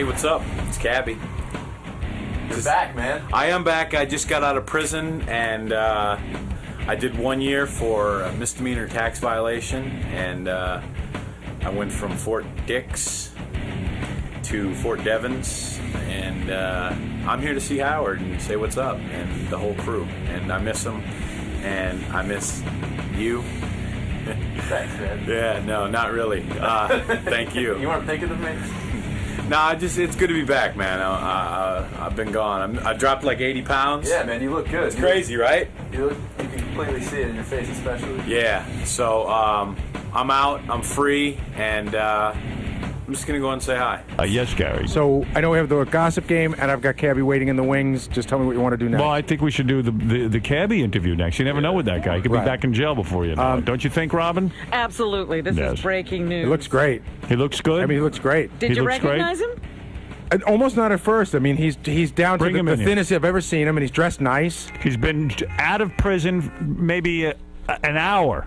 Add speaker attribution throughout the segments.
Speaker 1: Hey, what's up? It's Cabbie.
Speaker 2: You're back, man.
Speaker 1: I am back. I just got out of prison, and I did 1 year for a misdemeanor tax violation, and I went from Fort Dix to Fort Devens, and I'm here to see Howard and say what's up, and the whole crew, and I miss them, and I miss you.
Speaker 2: Thanks, man.
Speaker 1: Yeah, no, not really. Thank you.
Speaker 2: You weren't thinking of me?
Speaker 1: Nah, it's good to be back, man. I've been gone. I dropped like 80 pounds.
Speaker 2: Yeah, man, you look good.
Speaker 1: It's crazy, right?
Speaker 2: You can completely see it in your face, especially.
Speaker 1: Yeah. So I'm out. I'm free, and I'm just gonna go and say hi.
Speaker 3: Yes, Gary.
Speaker 4: So I know we have the gossip game, and I've got Cabbie waiting in the wings. Just tell me what you want to do next.
Speaker 3: Well, I think we should do the Cabbie interview next. You never know with that guy. He could be back in jail before you know it. Don't you think, Robin?
Speaker 5: Absolutely. This is breaking news.
Speaker 4: It looks great.
Speaker 3: He looks good?
Speaker 4: I mean, he looks great.
Speaker 5: Did you recognize him?
Speaker 4: Almost not at first. I mean, he's down
Speaker 3: Bring
Speaker 4: to
Speaker 3: him
Speaker 4: the
Speaker 3: in here.
Speaker 4: thinnest I've ever seen him, and he's dressed nice.
Speaker 3: He's been out of prison maybe an hour.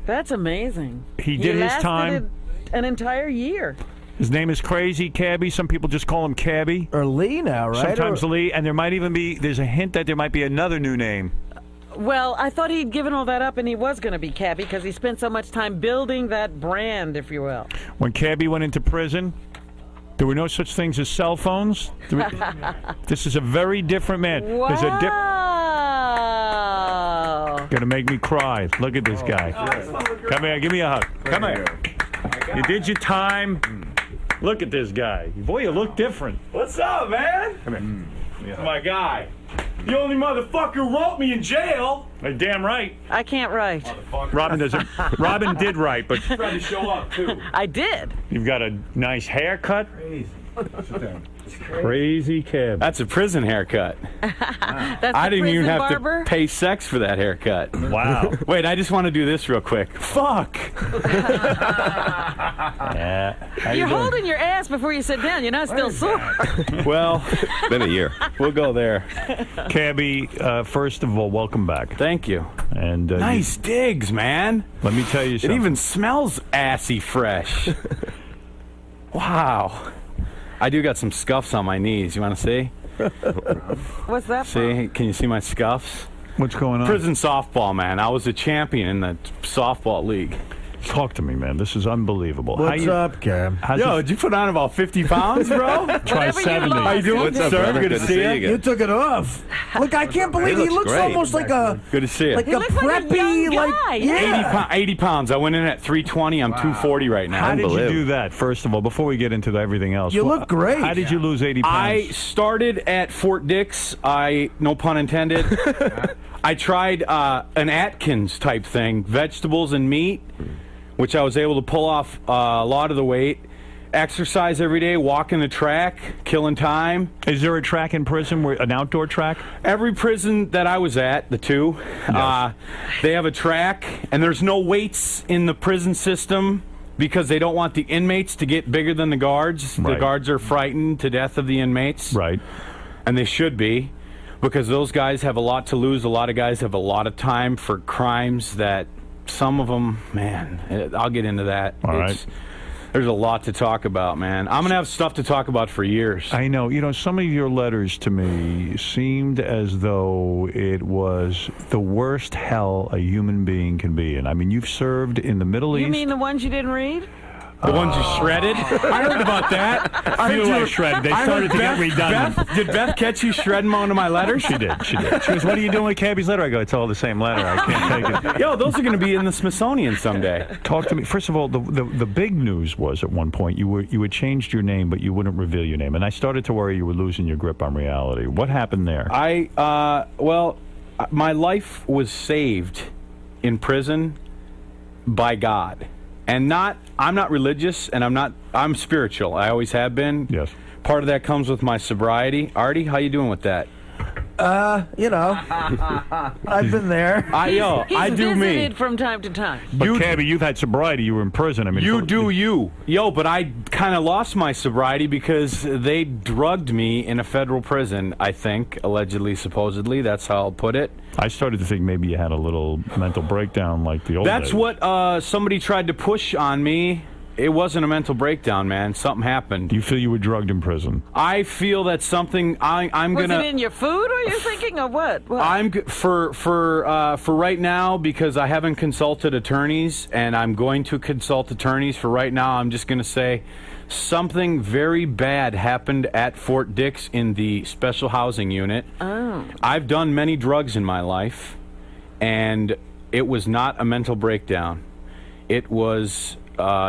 Speaker 5: That's amazing.
Speaker 3: He did his time.
Speaker 5: An entire year.
Speaker 3: His name is Crazy Cabbie. Some people just call him Cabbie.
Speaker 6: Or Lee now, right?
Speaker 3: Sometimes Lee, and there might even be, there's a hint that there might be another new name.
Speaker 5: Well, I thought he'd given all that up and he was going to be Cabbie because he spent so much time building that brand, if you will.
Speaker 3: When Cabbie went into prison, there were no such things as cell phones. This is a very different man.
Speaker 5: Wow.
Speaker 3: There's a Gonna make me cry. Look at this guy. Come here, give me a hug. Come here. You did your time. Look at this guy. Boy, you look different.
Speaker 1: What's up, man?
Speaker 3: Come
Speaker 1: here. My guy. The only motherfucker who wrote me in jail.
Speaker 3: Damn right.
Speaker 5: I can't write.
Speaker 3: Robin doesn't. Robin did write, but
Speaker 1: Tried to show up too.
Speaker 5: I did.
Speaker 3: you've got a nice haircut.
Speaker 1: Crazy.
Speaker 3: Crazy Cabbie.
Speaker 1: That's a prison haircut.
Speaker 5: That's
Speaker 1: I
Speaker 5: the
Speaker 1: didn't even
Speaker 5: prison
Speaker 1: have
Speaker 5: barber?
Speaker 1: to pay sex for that haircut.
Speaker 3: Wow.
Speaker 1: Wait, I just want to do this real quick. Fuck.
Speaker 3: Yeah. How you
Speaker 5: You're
Speaker 3: doing?
Speaker 5: holding your ass before you sit down. You're not still sore.
Speaker 1: Well,
Speaker 7: Been a year.
Speaker 1: we'll go there.
Speaker 3: Cabbie, first of all, welcome back.
Speaker 1: Thank you.
Speaker 3: And
Speaker 1: Nice digs, man.
Speaker 3: let me tell you
Speaker 1: It
Speaker 3: something.
Speaker 1: even smells assy fresh. Wow. I do got some scuffs on my knees. You want to see?
Speaker 5: What's that for?
Speaker 1: See? Can you see my scuffs?
Speaker 3: What's going on?
Speaker 1: Prison softball, man. I was a champion in the softball league.
Speaker 3: Talk to me, man. This is unbelievable.
Speaker 6: What's up, Cam?
Speaker 1: Yo, did you put on about 50 pounds, bro?
Speaker 3: Try
Speaker 5: Whatever you
Speaker 3: 70.
Speaker 5: lost.
Speaker 1: How you doing,
Speaker 7: What's up,
Speaker 1: sir?
Speaker 7: brother?
Speaker 1: Good to see you.
Speaker 6: You took it off. Look, I can't believe he looks
Speaker 7: great.
Speaker 6: almost like a
Speaker 1: Good to see you.
Speaker 6: like
Speaker 5: He
Speaker 6: a
Speaker 5: looks like a
Speaker 6: preppy,
Speaker 5: young
Speaker 6: like
Speaker 5: guy.
Speaker 6: yeah.
Speaker 1: 80 pounds. I went in at 320. I'm 240 right now.
Speaker 3: How did you
Speaker 7: Unbelievable.
Speaker 3: do that, first of all, before we get into everything else?
Speaker 6: You look great.
Speaker 3: How did you lose 80 pounds?
Speaker 1: I started at Fort Dix. No pun intended. I tried an Atkins type thing, vegetables and meat, which I was able to pull off a lot of the weight. Exercise every day, walking the track, killing time.
Speaker 3: Is there a track in prison, an outdoor track?
Speaker 1: Every prison that I was at, the two, they have a track, and there's no weights in the prison system because they don't want the inmates to get bigger than the guards.
Speaker 3: Right.
Speaker 1: The guards are frightened to death of the inmates.
Speaker 3: Right.
Speaker 1: And they should be, because those guys have a lot to lose. A lot of guys have a lot of time for crimes that some of them, man, I'll get into that.
Speaker 3: All right.
Speaker 1: There's a lot to talk about, man. I'm going to have stuff to talk about for years.
Speaker 3: I know. You know, some of your letters to me seemed as though it was the worst hell a human being can be in. I mean, you've served in the Middle
Speaker 5: You
Speaker 3: East.
Speaker 5: mean the ones you didn't read?
Speaker 1: The ones you shredded? I heard about that. I heard
Speaker 3: Few I
Speaker 1: you
Speaker 3: shredded. They
Speaker 1: I
Speaker 3: started
Speaker 1: heard
Speaker 3: to get redundant.
Speaker 1: Did Beth catch you shredding one of my letters?
Speaker 3: She did. She did. She goes, "What are you doing with Cabbie's letter?" I go, "It's all the same letter. I can't take it."
Speaker 1: Yo, those are going to be in the Smithsonian someday.
Speaker 3: Talk to me. First of all, the big news was at one point you had changed your name, but you wouldn't reveal your name, and I started to worry you were losing your grip on reality. What happened there?
Speaker 1: My life was saved in prison by God. And I'm not religious, and I'm spiritual. I always have been.
Speaker 3: Yes.
Speaker 1: Part of that comes with my sobriety. Artie, how you doing with that?
Speaker 6: You know, I've been there.
Speaker 5: He's
Speaker 1: I do me.
Speaker 5: visited from time to time.
Speaker 3: But Cabbie, you've had sobriety. You were in prison. I mean,
Speaker 1: You do you. Yo, but I kind of lost my sobriety because they drugged me in a federal prison, I think, allegedly, supposedly. That's how I'll put it.
Speaker 3: I started to think maybe you had a little mental breakdown like the old
Speaker 1: That's
Speaker 3: days.
Speaker 1: what somebody tried to push on me it wasn't a mental breakdown, man. Something happened.
Speaker 3: Do you feel you were drugged in prison?
Speaker 1: I feel that something. I'm
Speaker 5: Was
Speaker 1: gonna.
Speaker 5: it in your food, or you're thinking of what?
Speaker 1: For right now, because I haven't consulted attorneys, and I'm going to consult attorneys. For right now, I'm just gonna say something very bad happened at Fort Dix in the special housing unit.
Speaker 5: Oh.
Speaker 1: I've done many drugs in my life, and it was not a mental breakdown. It was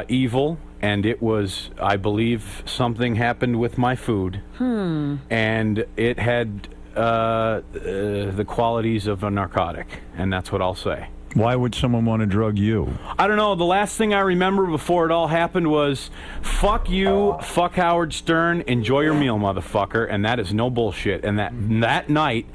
Speaker 1: evil, and it was, I believe, something happened with my food. And it had the qualities of a narcotic, and that's what I'll say.
Speaker 3: Why would someone want to drug you?
Speaker 1: I don't know. The last thing I remember before it all happened was, fuck you, fuck Howard Stern, enjoy your meal, motherfucker. And that is no bullshit. And that night,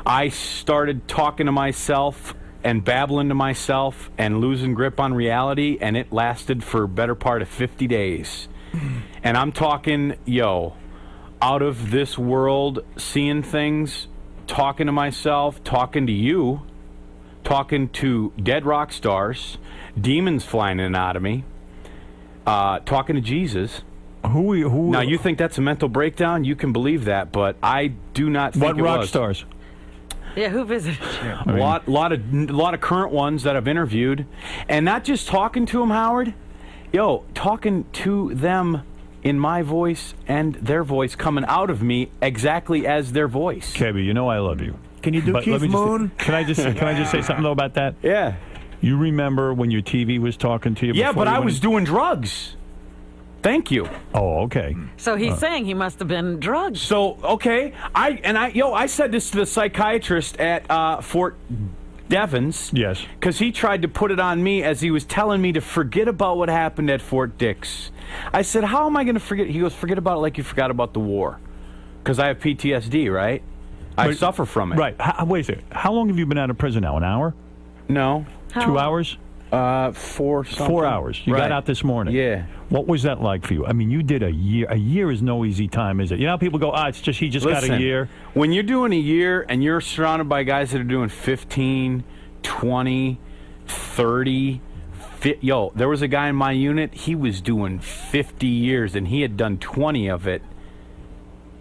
Speaker 1: I started talking to myself and babbling to myself and losing grip on reality, and it lasted for a better part of 50 days. And I'm talking, out of this world, seeing things, talking to myself, talking to you, talking to dead rock stars, demons flying in and out of me, talking to Jesus.
Speaker 3: Who?
Speaker 1: Now, you think that's a mental breakdown? You can believe that, but I do not think
Speaker 3: What
Speaker 1: it
Speaker 3: rock
Speaker 1: was.
Speaker 3: stars?
Speaker 5: Yeah, who visited you?
Speaker 1: A lot of current ones that I've interviewed, and not just talking to them, Howard. Talking to them in my voice and their voice coming out of me exactly as their voice.
Speaker 3: Cabbie, you know I love you.
Speaker 6: Can you do
Speaker 3: But
Speaker 6: Keith
Speaker 3: let me
Speaker 6: Moon?
Speaker 3: Can I just say something though about that?
Speaker 1: Yeah.
Speaker 3: You remember when your TV was talking to you?
Speaker 1: Yeah,
Speaker 3: before
Speaker 1: but
Speaker 3: you
Speaker 1: I
Speaker 3: went
Speaker 1: was
Speaker 3: in-
Speaker 1: doing drugs. Thank you.
Speaker 3: Oh, okay.
Speaker 5: So he's saying he must have been drugged.
Speaker 1: So, okay, I said this to the psychiatrist at Fort Devens.
Speaker 3: Yes.
Speaker 1: Because he tried to put it on me as he was telling me to forget about what happened at Fort Dix. I said, how am I going to forget? He goes, forget about it like you forgot about the war. Because I have PTSD, right? I
Speaker 3: Wait,
Speaker 1: suffer from it.
Speaker 3: Right. Wait a second. How long have you been out of prison now? An hour?
Speaker 1: No.
Speaker 3: 2 hours?
Speaker 1: 4 something.
Speaker 3: 4 hours. You
Speaker 1: Right.
Speaker 3: got out this morning.
Speaker 1: Yeah.
Speaker 3: What was that like for you? I mean, you did a year. A year is no easy time, is it? You know how people go, it's just he just got a
Speaker 1: Listen,
Speaker 3: year.
Speaker 1: When you're doing a year and you're surrounded by guys that are doing 15, 20, 30, there was a guy in my unit, he was doing 50 years and he had done 20 of it.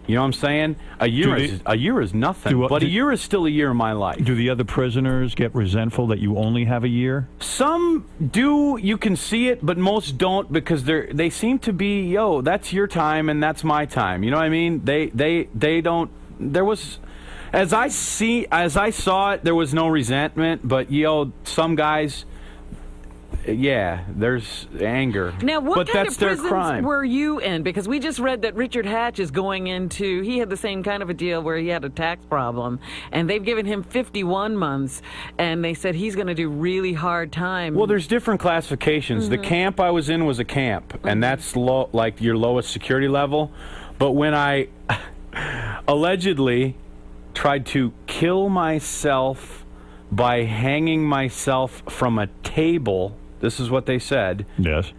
Speaker 1: You know what I'm saying? A year is nothing, but a year is still a year in my life.
Speaker 3: Do the other prisoners get resentful that you only have a year?
Speaker 1: Some do, you can see it, but most don't, because they seem to be, that's your time and that's my time. You know what I mean? They don't. There was, as I saw it, there was no resentment, but some guys. Yeah, there's anger.
Speaker 5: Now, what
Speaker 1: but
Speaker 5: kind
Speaker 1: that's
Speaker 5: of
Speaker 1: their
Speaker 5: prisons
Speaker 1: crime.
Speaker 5: were you in? Because we just read that Richard Hatch is going into, he had the same kind of a deal where he had a tax problem, and they've given him 51 months, and they said he's going to do really hard time.
Speaker 1: Well, there's different classifications. The camp I was in was a camp, and that's like your lowest security level. But when I allegedly tried to kill myself by hanging myself from a table, this is what they said.
Speaker 3: Yes.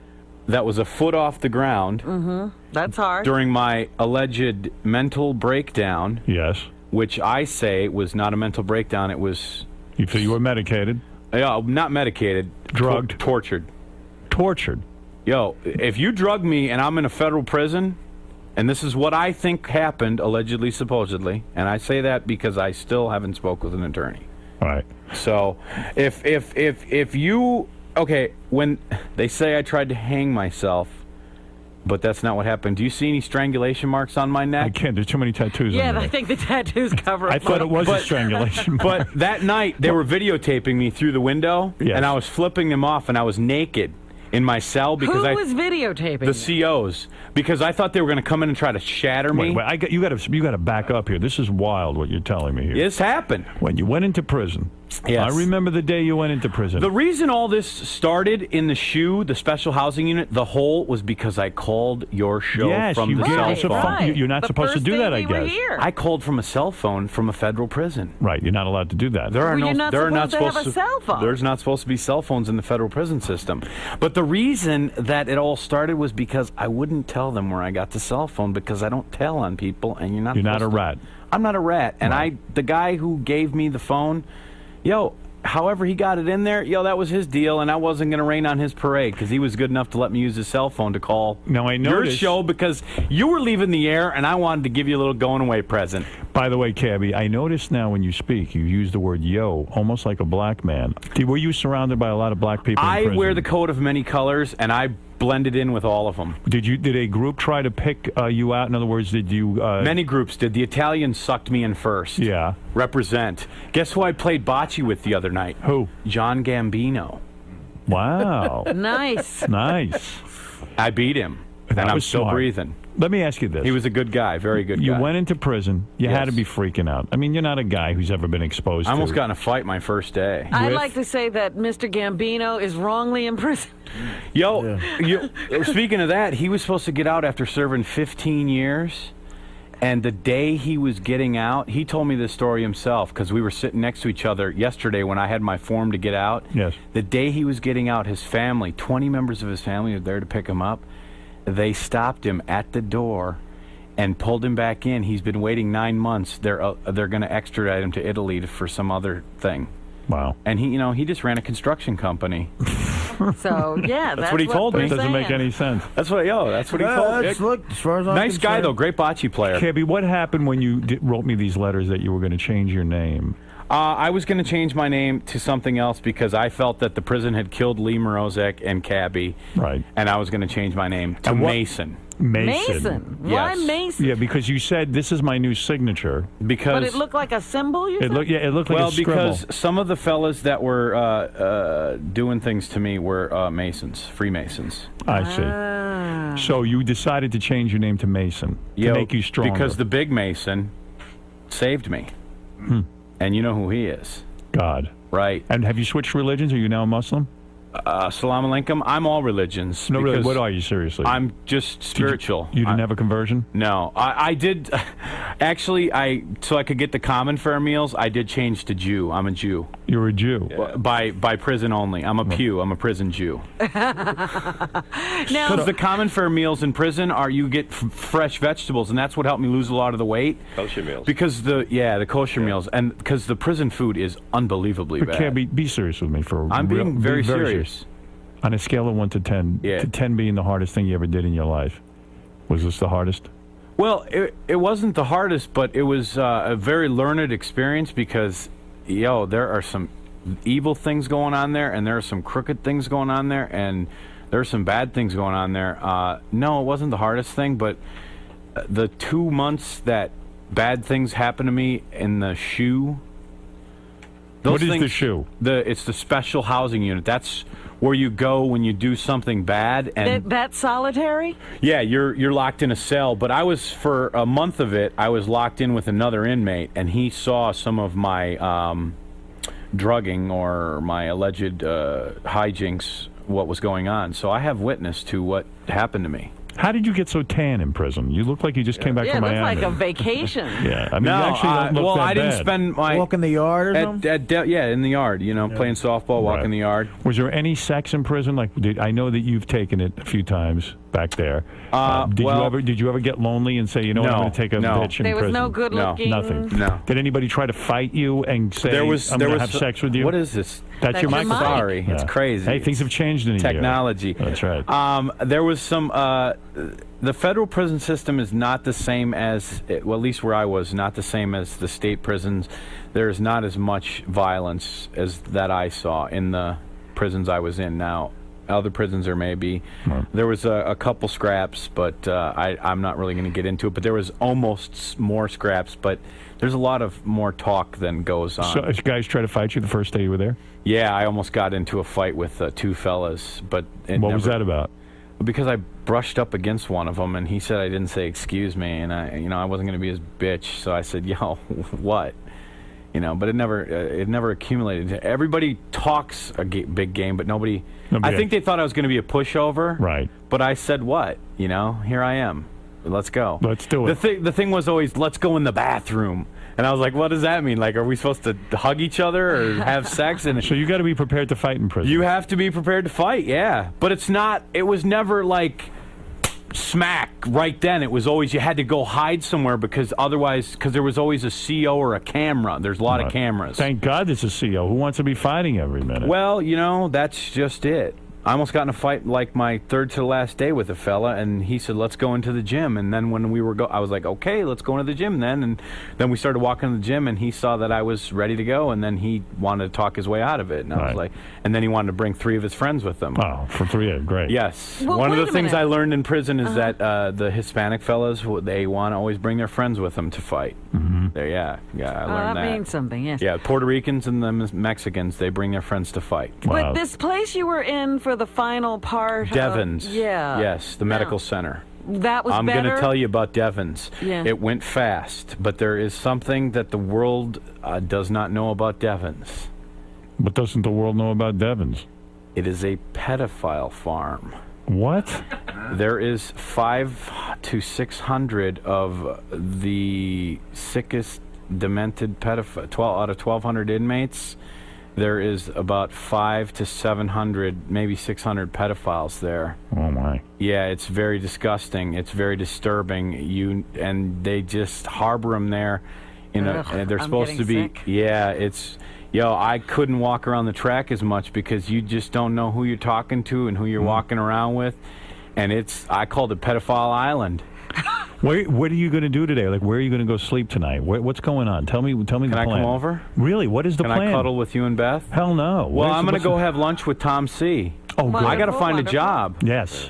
Speaker 1: That was a foot off the ground.
Speaker 5: That's hard.
Speaker 1: During my alleged mental breakdown.
Speaker 3: Yes.
Speaker 1: Which I say was not a mental breakdown. It was.
Speaker 3: You feel you were medicated?
Speaker 1: Yeah, not medicated.
Speaker 3: Drugged?
Speaker 1: Tortured.
Speaker 3: Tortured?
Speaker 1: If you drug me and I'm in a federal prison, and this is what I think happened, allegedly, supposedly, and I say that because I still haven't spoke with an attorney.
Speaker 3: All right.
Speaker 1: So, if you, when they say I tried to hang myself, but that's not what happened. Do you see any strangulation marks on my neck?
Speaker 3: I can't. There's too many tattoos on
Speaker 5: yeah,
Speaker 3: me.
Speaker 5: I think the tattoos cover
Speaker 3: I
Speaker 5: up.
Speaker 3: thought it was a strangulation.
Speaker 1: But that night, they were videotaping me through the window,
Speaker 3: Yes.
Speaker 1: and I was flipping them off, and I was naked in my cell because
Speaker 5: Who was videotaping?
Speaker 1: the COs, because I thought they were going to come in and try to shatter me.
Speaker 3: Wait, you got to back up here. This is wild what you're telling me here.
Speaker 1: This happened.
Speaker 3: When you went into prison.
Speaker 1: Yes.
Speaker 3: I remember the day you went into prison.
Speaker 1: The reason all this started in the SHU, the special housing unit, the whole, was because I called your show
Speaker 3: Yes,
Speaker 1: from
Speaker 3: you
Speaker 1: the
Speaker 3: gave
Speaker 1: cell
Speaker 3: us a
Speaker 1: phone.
Speaker 3: phone. You're not
Speaker 5: The
Speaker 3: supposed to
Speaker 5: first
Speaker 3: do
Speaker 5: day
Speaker 3: that, I
Speaker 5: we were
Speaker 3: guess.
Speaker 5: here.
Speaker 1: I called from a cell phone from a federal prison.
Speaker 3: Right, you're not allowed to do that.
Speaker 5: Well, you're not supposed to have a cell phone.
Speaker 1: There's not supposed to be cell phones in the federal prison system. But the reason that it all started was because I wouldn't tell them where I got the cell phone, because I don't tell on people, and you're not
Speaker 3: You're not
Speaker 1: supposed
Speaker 3: a
Speaker 1: to.
Speaker 3: rat.
Speaker 1: I'm not a rat. And the guy who gave me the phone, however he got it in there, that was his deal, and I wasn't going to rain on his parade because he was good enough to let me use his cell phone to call
Speaker 3: Now, I
Speaker 1: your
Speaker 3: noticed,
Speaker 1: show because you were leaving the air, and I wanted to give you a little going-away present.
Speaker 3: by the way, Cabbie, I noticed now when you speak, you use the word yo, almost like a black man. Were you surrounded by a lot of black people in
Speaker 1: I
Speaker 3: prison?
Speaker 1: wear the coat of many colors, and I blended in with all of them.
Speaker 3: Did a group try to pick you out? In other words, did you...
Speaker 1: Many groups did. The Italians sucked me in first.
Speaker 3: Yeah.
Speaker 1: Represent. Guess who I played bocce with the other night?
Speaker 3: Who?
Speaker 1: John Gambino.
Speaker 3: Wow.
Speaker 5: Nice.
Speaker 3: Nice.
Speaker 1: I beat him,
Speaker 3: That
Speaker 1: and I'm
Speaker 3: was
Speaker 1: still
Speaker 3: smart.
Speaker 1: breathing.
Speaker 3: Let me ask you this.
Speaker 1: He was a good guy, very good
Speaker 3: You
Speaker 1: guy.
Speaker 3: went into prison. You had
Speaker 1: Yes.
Speaker 3: to be freaking out. I mean, you're not a guy who's ever been exposed
Speaker 1: I almost
Speaker 3: to...
Speaker 1: got in a fight my first day.
Speaker 5: I'd
Speaker 3: With-
Speaker 5: like to say that Mr. Gambino is wrongly imprisoned.
Speaker 1: Speaking of that, he was supposed to get out after serving 15 years. And the day he was getting out, he told me this story himself because we were sitting next to each other yesterday when I had my form to get out.
Speaker 3: Yes.
Speaker 1: The day he was getting out, his family, 20 members of his family were there to pick him up. They stopped him at the door and pulled him back in. He's been waiting 9 months. They're going to extradite him to Italy for some other thing.
Speaker 3: Wow.
Speaker 1: And he just ran a construction company.
Speaker 5: So, yeah, that's
Speaker 1: what he told me.
Speaker 5: we're
Speaker 3: It doesn't make
Speaker 5: saying.
Speaker 3: any sense.
Speaker 1: That's what he told
Speaker 6: That's, look, as far as I'm
Speaker 1: Nice guy,
Speaker 6: concerned-
Speaker 1: though. Great bocce player.
Speaker 3: Cabbie, what happened when you wrote me these letters that you were going to change your name?
Speaker 1: I was going to change my name to something else because I felt that the prison had killed Lee Morozek and Cabbie.
Speaker 3: Right.
Speaker 1: And I was going to change my name to
Speaker 3: And what-
Speaker 1: Mason.
Speaker 5: Mason. Why
Speaker 1: Yes.
Speaker 5: Mason?
Speaker 3: Yeah, because you said this is my new signature.
Speaker 1: Because
Speaker 5: But it looked like a symbol, you
Speaker 3: It
Speaker 5: said?
Speaker 3: looked like
Speaker 1: well,
Speaker 3: a scribble.
Speaker 1: because some of the fellas that were doing things to me were Masons, Freemasons.
Speaker 3: I see.
Speaker 5: Ah.
Speaker 3: So you decided to change your name to Mason to make you stronger.
Speaker 1: Because the big Mason saved me. And you know who he is,
Speaker 3: God.
Speaker 1: right?
Speaker 3: And have you switched religions? Are you now a Muslim?
Speaker 1: Salam alaikum. I'm all religions.
Speaker 3: No, really.
Speaker 1: because
Speaker 3: What are you, seriously?
Speaker 1: I'm just spiritual.
Speaker 3: You didn't have a conversion?
Speaker 1: No, I did. Actually, so I could get the common fare meals, I did change to Jew. I'm a Jew.
Speaker 3: You're a Jew.
Speaker 1: By prison only. I'm a pew. I'm a prison Jew.
Speaker 5: Now,
Speaker 1: Because the common fare meals in prison are you get fresh vegetables, and that's what helped me lose a lot of the weight.
Speaker 7: Kosher meals.
Speaker 1: Because the kosher meals, and because the prison food is unbelievably
Speaker 3: But
Speaker 1: bad.
Speaker 3: Cabbie, be serious with me for
Speaker 1: I'm
Speaker 3: real,
Speaker 1: being very serious.
Speaker 3: On a scale of 1 to 10,
Speaker 1: Yeah.
Speaker 3: to 10 being the hardest thing you ever did in your life, was this the hardest?
Speaker 1: Well, it wasn't the hardest, but it was a very learned experience because, there are some evil things going on there, and there are some crooked things going on there, and there are some bad things going on there. No, it wasn't the hardest thing, but the 2 months that bad things happened to me in the shoe.
Speaker 3: What is the shoe?
Speaker 1: It's the special housing unit. That's where you go when you do something bad, and
Speaker 5: that's solitary?
Speaker 1: yeah, you're locked in a cell. But I was, for a month of it, I was locked in with another inmate, and he saw some of my drugging or my alleged hijinks, what was going on. So I have witness to what happened to me.
Speaker 3: How did you get so tan in prison? You look like you just came back
Speaker 5: Yeah, it
Speaker 3: from
Speaker 5: looks
Speaker 3: Miami.
Speaker 5: like a vacation.
Speaker 3: Yeah, I mean,
Speaker 1: No,
Speaker 3: you actually don't look
Speaker 1: well,
Speaker 3: that
Speaker 1: I didn't
Speaker 3: bad.
Speaker 1: spend my
Speaker 6: Walk in the yard or something?
Speaker 1: in the yard. Playing softball, walk
Speaker 3: Right.
Speaker 1: in the yard.
Speaker 3: Was there any sex in prison? Like, I know that you've taken it a few times back there. Did you ever get lonely and say, you know what, I'm
Speaker 1: No,
Speaker 3: going to take a
Speaker 1: no.
Speaker 3: bitch in
Speaker 5: There was
Speaker 3: prison?
Speaker 5: no good looking.
Speaker 3: Nothing.
Speaker 1: No.
Speaker 3: Did anybody try to fight you and say, I'm going to have sex with you?
Speaker 1: What is this?
Speaker 3: That's your
Speaker 5: That's
Speaker 3: microphone.
Speaker 5: your mic.
Speaker 1: Sorry, it's
Speaker 3: Yeah.
Speaker 1: crazy.
Speaker 3: Hey, things have changed in a year.
Speaker 1: Technology.
Speaker 3: That's right.
Speaker 1: There was some. The federal prison system is not the same as, well, at least where I was, not the same as the state prisons. There's not as much violence as that I saw in the prisons I was in. Now, other prisons there may be.
Speaker 3: Right.
Speaker 1: There was a couple scraps, but I'm not really going to get into it. But there was almost more scraps, but there's a lot of more talk than goes on.
Speaker 3: So, guys try to fight you the first day you were there?
Speaker 1: Yeah, I almost got into a fight with 2 fellas, but
Speaker 3: What was that about?
Speaker 1: Because I brushed up against one of them, and he said I didn't say excuse me, and I wasn't going to be his bitch, so I said, yo, what? But it never accumulated. Everybody talks a big game, but nobody. I think they thought I was going to be a pushover.
Speaker 3: Right.
Speaker 1: But I said, what? Here I am. Let's go.
Speaker 3: Let's do it.
Speaker 1: The thing was always, let's go in the bathroom. And I was like, what does that mean? Like, are we supposed to hug each other or have sex? And
Speaker 3: So you got to be prepared to fight in prison.
Speaker 1: you have to be prepared to fight, yeah. But it was never like, smack right then. It was always, you had to go hide somewhere because otherwise, because there was always a CO or a camera. There's a lot of cameras.
Speaker 3: Thank God there's a CO. Who wants to be fighting every minute?
Speaker 1: Well, that's just it. I almost got in a fight like my third to the last day with a fella, and he said, let's go into the gym. And then when we were I was like, okay, let's go into the gym then. And then we started walking to the gym, and he saw that I was ready to go, and then he wanted to talk his way out of it. And I was like, and then he wanted to bring 3 of his friends with him.
Speaker 3: Oh, for 3, great.
Speaker 1: Yes.
Speaker 5: Well,
Speaker 1: one of
Speaker 5: wait
Speaker 1: the
Speaker 5: a
Speaker 1: things
Speaker 5: minute.
Speaker 1: I learned in prison is that the Hispanic fellas, they want to always bring their friends with them to fight. There, yeah, I learned
Speaker 5: that means something, yes.
Speaker 1: Yeah, Puerto Ricans and the Mexicans, they bring their friends to fight.
Speaker 5: But this place you were in for the final part
Speaker 1: Devon's.
Speaker 5: yeah.
Speaker 1: Yes, the medical center.
Speaker 5: That was
Speaker 1: I'm
Speaker 5: better?
Speaker 1: going to tell you about Devon's.
Speaker 5: Yeah.
Speaker 1: It went fast, but there is something that the world does not know about Devon's.
Speaker 3: But doesn't the world know about Devon's?
Speaker 1: It is a pedophile farm.
Speaker 3: What?
Speaker 1: There is 500 to 600 of the sickest, demented pedophiles. Out of 1,200 inmates, there is about 500 to 700, maybe 600 pedophiles there.
Speaker 3: Oh my!
Speaker 1: Yeah, it's very disgusting. It's very disturbing. And they just harbor them there. And they're supposed to be.
Speaker 5: Sick.
Speaker 1: Yeah, it's. I couldn't walk around the track as much because you just don't know who you're talking to and who you're walking around with. And I called it Pedophile Island.
Speaker 3: What are you going to do today? Like, where are you going to go sleep tonight? What's going on? Tell me the plan.
Speaker 1: Can I come over?
Speaker 3: Really? What is the plan?
Speaker 1: Can I cuddle with you and Beth?
Speaker 3: Hell no.
Speaker 1: Well, I'm going to go have lunch with Tom C.
Speaker 3: Oh, good.
Speaker 1: I got to find a
Speaker 5: Wonderful.
Speaker 1: job.
Speaker 3: Yes.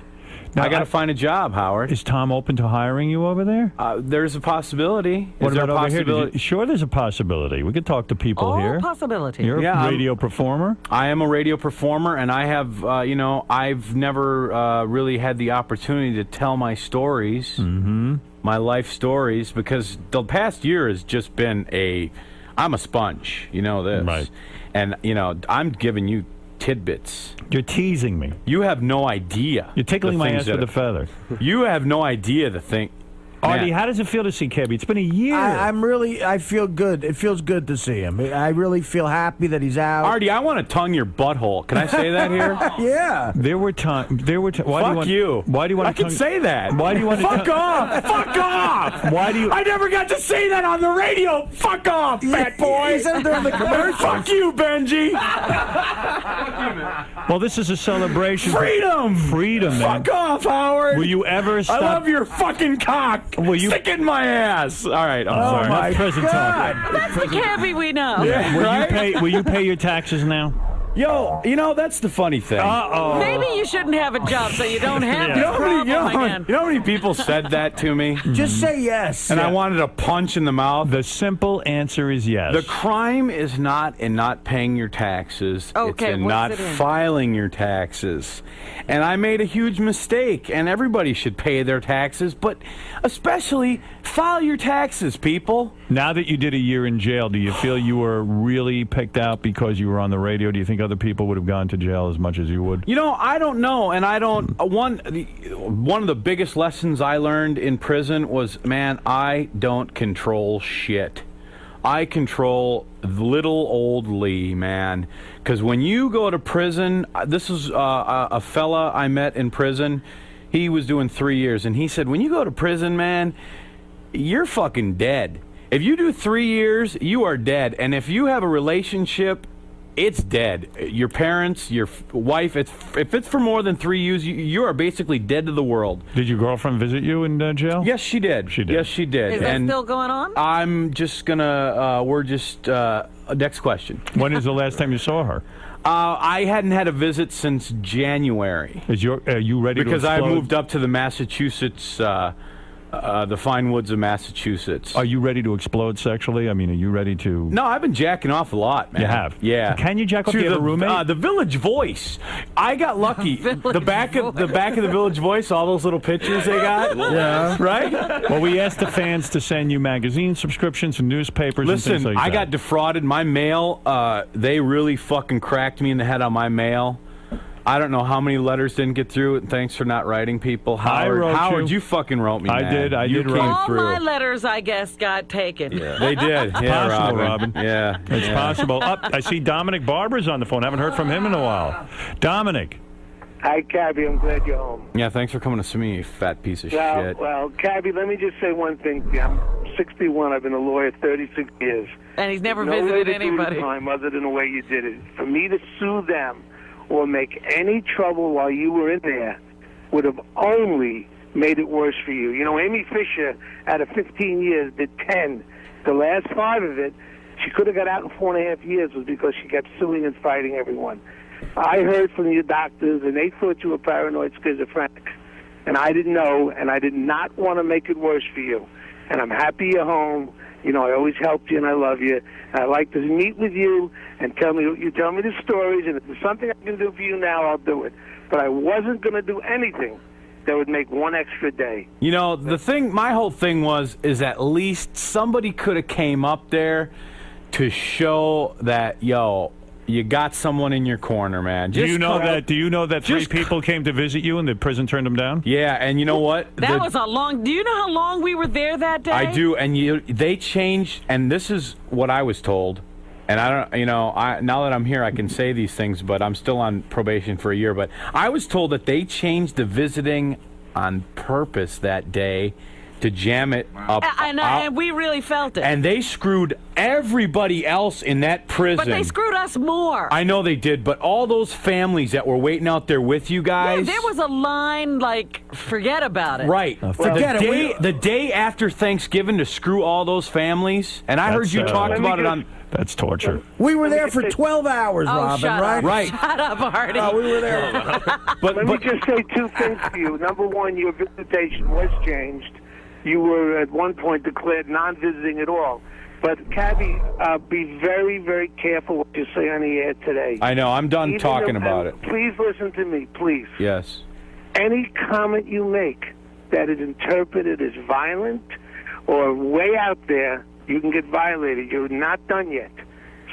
Speaker 1: I got to find a job, Howard.
Speaker 3: Is Tom open to hiring you over there?
Speaker 1: There's a possibility.
Speaker 3: What
Speaker 1: Is there a
Speaker 3: about over here?
Speaker 1: possibility?
Speaker 3: Sure, there's a possibility. We could talk to people
Speaker 5: All
Speaker 3: here.
Speaker 5: possibility.
Speaker 3: You're
Speaker 1: Yeah,
Speaker 3: a radio performer.
Speaker 1: I am a radio performer, and I have, I've never really had the opportunity to tell my stories, my life stories, because the past year has just been I'm a sponge, you know this.
Speaker 3: Right.
Speaker 1: And, I'm giving you tidbits.
Speaker 3: You're teasing me.
Speaker 1: You have no idea.
Speaker 3: You're tickling
Speaker 1: the
Speaker 3: my
Speaker 1: things
Speaker 3: ass with a
Speaker 1: that-
Speaker 3: feather.
Speaker 1: You have no idea the thing.
Speaker 3: Artie,
Speaker 1: Man.
Speaker 3: how does it feel to see Cabbie? It's been a year.
Speaker 6: I feel good. It feels good to see him. I really feel happy that he's out.
Speaker 1: Artie, I want to tongue your butthole. Can I say that here?
Speaker 6: Yeah.
Speaker 3: There were times.
Speaker 1: Fuck you.
Speaker 3: Why do you want
Speaker 1: I can say that.
Speaker 3: Why do you want to
Speaker 1: Fuck off! Fuck off!
Speaker 3: Why do you?
Speaker 1: I never got to say that on the radio. Fuck off, fat boy.
Speaker 6: He said it during the commercial.
Speaker 1: Fuck you, Benji.
Speaker 3: Well, this is a celebration.
Speaker 1: Freedom.
Speaker 3: Freedom, man.
Speaker 1: Fuck off, Howard.
Speaker 3: Will you ever stop?
Speaker 1: I love your fucking cock.
Speaker 3: Will you-
Speaker 1: Stick it in my ass? All right, I'm sorry.
Speaker 3: Enough present talk.
Speaker 5: That's the Cabbie we know.
Speaker 1: Yeah,
Speaker 3: Will you pay your taxes now?
Speaker 1: Yo, that's the funny thing.
Speaker 3: Uh-oh.
Speaker 5: Maybe you shouldn't have a job so you don't have
Speaker 3: Yeah.
Speaker 5: this
Speaker 1: You know how many-
Speaker 5: problem again.
Speaker 1: you know how many people said that to me?
Speaker 6: Just say yes.
Speaker 1: And I wanted a punch in the mouth.
Speaker 3: The simple answer is yes.
Speaker 1: The crime is not in not paying your taxes.
Speaker 5: Okay,
Speaker 1: it's in
Speaker 5: what's
Speaker 1: not
Speaker 5: it in?
Speaker 1: filing your taxes. And I made a huge mistake, and everybody should pay their taxes, but especially file your taxes, people.
Speaker 3: Now that you did a year in jail, do you feel you were really picked out because you were on the radio? Do you think other people would have gone to jail as much as you would?
Speaker 1: I don't know, and I don't. One of the biggest lessons I learned in prison was, man, I don't control shit. I control little old Lee, man. Because when you go to prison, this is a fella I met in prison. He was doing 3 years, and he said, when you go to prison, man, you're fucking dead. If you do 3 years, you are dead. And if you have a relationship, it's dead. Your parents, your wife, if it's for more than 3 years, you are basically dead to the world.
Speaker 3: Did your girlfriend visit you in jail?
Speaker 1: Yes, she did.
Speaker 3: She did.
Speaker 1: Yes, she did.
Speaker 5: Is that still going on?
Speaker 1: I'm just gonna. Next question.
Speaker 3: When is the last time you saw her?
Speaker 1: I hadn't had a visit since January
Speaker 3: Are you ready
Speaker 1: because
Speaker 3: to
Speaker 1: I
Speaker 3: explode?
Speaker 1: moved up to the Massachusetts, the fine woods of Massachusetts.
Speaker 3: Are you ready to explode sexually? I mean, are you ready to...
Speaker 1: No, I've been jacking off a lot, man.
Speaker 3: You have?
Speaker 1: Yeah.
Speaker 3: Can you jack off? Do you have a roommate?
Speaker 1: The Village Voice. I got lucky. the back of the Village Voice, all those little pictures they got.
Speaker 6: Yeah.
Speaker 1: Right?
Speaker 3: Well, we asked the fans to send you magazine subscriptions and newspapers and things
Speaker 1: Listen,
Speaker 3: like that.
Speaker 1: I got defrauded. My mail, they really fucking cracked me in the head on my mail. I don't know how many letters didn't get through, and thanks for not writing people. Howard, you fucking wrote me,
Speaker 3: I
Speaker 1: man.
Speaker 3: did
Speaker 1: You
Speaker 3: write.
Speaker 1: came
Speaker 5: All
Speaker 1: through.
Speaker 5: my letters, I guess, got taken.
Speaker 1: They did. Yeah,
Speaker 3: Possible,
Speaker 1: Robin.
Speaker 3: Robin.
Speaker 1: Yeah.
Speaker 3: It's possible. I see Dominic Barber's on the phone. Haven't heard from him in a while. Dominic.
Speaker 7: Hi, Cabbie. I'm glad you're home.
Speaker 1: Yeah, thanks for coming to see me, you fat piece of shit.
Speaker 7: Well, Cabbie, let me just say one thing to you. I'm 61. I've been a lawyer 36 years.
Speaker 5: And he's never
Speaker 7: No way
Speaker 5: visited
Speaker 7: to do
Speaker 5: anybody.
Speaker 7: the time other than the way you did it. For me to sue them or make any trouble while you were in there would have only made it worse for you. You know, Amy Fisher, out of 15 years, did 10. The last 5 of it, she could have got out in 4.5 years was because she kept suing and fighting everyone. I heard from your doctors, and they thought you were paranoid schizophrenic. And I didn't know, and I did not want to make it worse for you. And I'm happy you're home. You know, I always helped you, and I love you. And I like to meet with you and tell me the stories, and if there's something I can do for you now, I'll do it. But I wasn't going to do anything that would make one extra day.
Speaker 1: You know, my whole thing is at least somebody could have came up there to show that, yo, you got someone in your corner, man.
Speaker 3: Do you know that 3 people came to visit you and the prison turned them down?
Speaker 1: Yeah, and you know what?
Speaker 5: That was a long... Do you know how long we were there that day?
Speaker 1: I do, and they changed, and this is what I was told. And I don't, now that I'm here, I can say these things, but I'm still on probation for a year. But I was told that they changed the visiting on purpose that day to jam it up.
Speaker 5: And we really felt it.
Speaker 1: And they screwed everybody else in that prison.
Speaker 5: But they screwed us more.
Speaker 1: I know they did, but all those families that were waiting out there with you guys.
Speaker 5: Yeah, there was a line like, forget about it.
Speaker 1: Right. The day after Thanksgiving to screw all those families, and I heard you talked about it on...
Speaker 3: That's torture.
Speaker 6: We were there for 12 hours, Robin,
Speaker 5: shut
Speaker 6: right?
Speaker 5: Up.
Speaker 1: Right.
Speaker 5: Shut up, Artie.
Speaker 6: We were there.
Speaker 7: Let me just say 2 things to you. Number one, your visitation was changed. You were at one point declared non-visiting at all. But, Cabbie, be very, very careful what you say on the air today.
Speaker 1: I know. I'm done talking about it.
Speaker 7: Please listen to me, please.
Speaker 1: Yes.
Speaker 7: Any comment you make that is interpreted as violent or way out there, you can get violated. You're not done yet.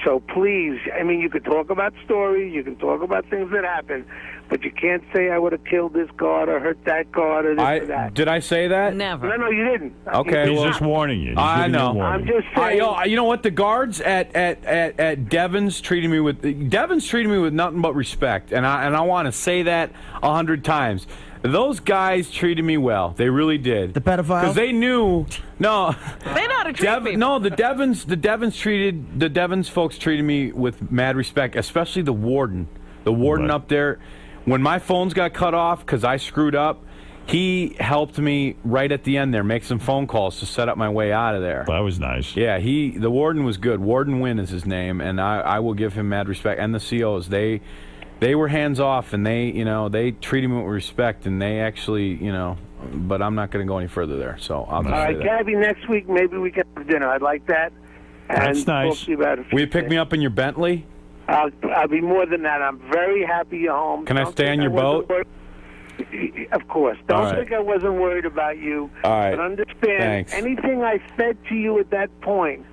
Speaker 7: So please, I mean, you could talk about stories, you can talk about things that happen, but you can't say I would have killed this guard or hurt that guard or this or that.
Speaker 1: Did I say that?
Speaker 5: Never.
Speaker 7: No, you didn't.
Speaker 1: Okay,
Speaker 3: He's just warning you.
Speaker 1: I know.
Speaker 7: I'm just saying.
Speaker 1: You know what? The guards at Devon's treated me with nothing but respect, and I want to say that 100 times. Those guys treated me well. They really did.
Speaker 6: The pedophiles?
Speaker 1: Because they knew. No.
Speaker 5: They know how to treat people.
Speaker 1: No, the Devons folks treated me with mad respect, especially the warden. The warden up there. When my phones got cut off because I screwed up, he helped me right at the end there, make some phone calls to set up my way out of there.
Speaker 3: That was nice.
Speaker 1: Yeah, the warden was good. Warden Wynn is his name, and I will give him mad respect. And the COs, they were hands off, and they treated me with respect, and they actually, but I'm not going to go any further there. So I'll just
Speaker 7: All
Speaker 1: say
Speaker 7: right,
Speaker 1: that.
Speaker 7: Cabbie, next week maybe we can have dinner. I'd like that.
Speaker 3: That's
Speaker 7: and
Speaker 3: nice.
Speaker 7: Talk to you about it.
Speaker 1: Will you pick me up in your Bentley?
Speaker 7: I'll be more than that. I'm very happy you're home.
Speaker 1: Can I stay on your boat?
Speaker 7: Of course. Don't
Speaker 1: All right.
Speaker 7: think I wasn't worried about you.
Speaker 1: All right.
Speaker 7: But understand,
Speaker 1: Thanks.
Speaker 7: anything I said to you at that point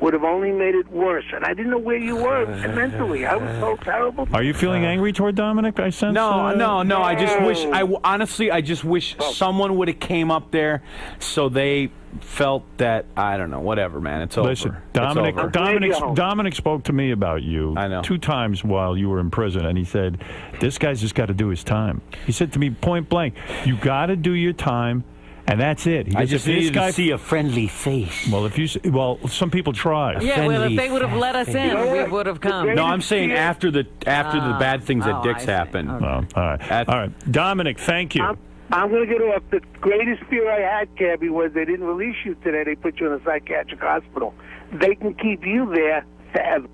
Speaker 7: would have only made it worse. And I didn't know where you were mentally. I was so terrible.
Speaker 3: Are you feeling angry toward Dominic? I sense.
Speaker 1: No. I just wish. Honestly, I just wish someone would have came up there, so they felt that. I don't know. Whatever, man. It's over.
Speaker 3: Listen, Dominic.
Speaker 1: It's over.
Speaker 3: Dominic spoke to me about you.
Speaker 1: I know.
Speaker 3: 2 times while you were in prison, and he said, "This guy's just got to do his time." He said to me point blank, "You got to do your time." And that's it. He
Speaker 1: I
Speaker 3: goes,
Speaker 1: just
Speaker 3: if this
Speaker 1: needed
Speaker 3: guy,
Speaker 1: to see a friendly face.
Speaker 3: Well, some people try.
Speaker 5: Yeah, well, if they would have let us in, we would have come.
Speaker 1: No, I'm saying after the bad things at Dick's
Speaker 5: I see.
Speaker 1: happened.
Speaker 5: Okay.
Speaker 3: Oh, all right. All right. Dominic, thank you.
Speaker 7: I'm going to get off. The greatest fear I had, Cabbie, was they didn't release you today. They put you in a psychiatric hospital. They can keep you there forever.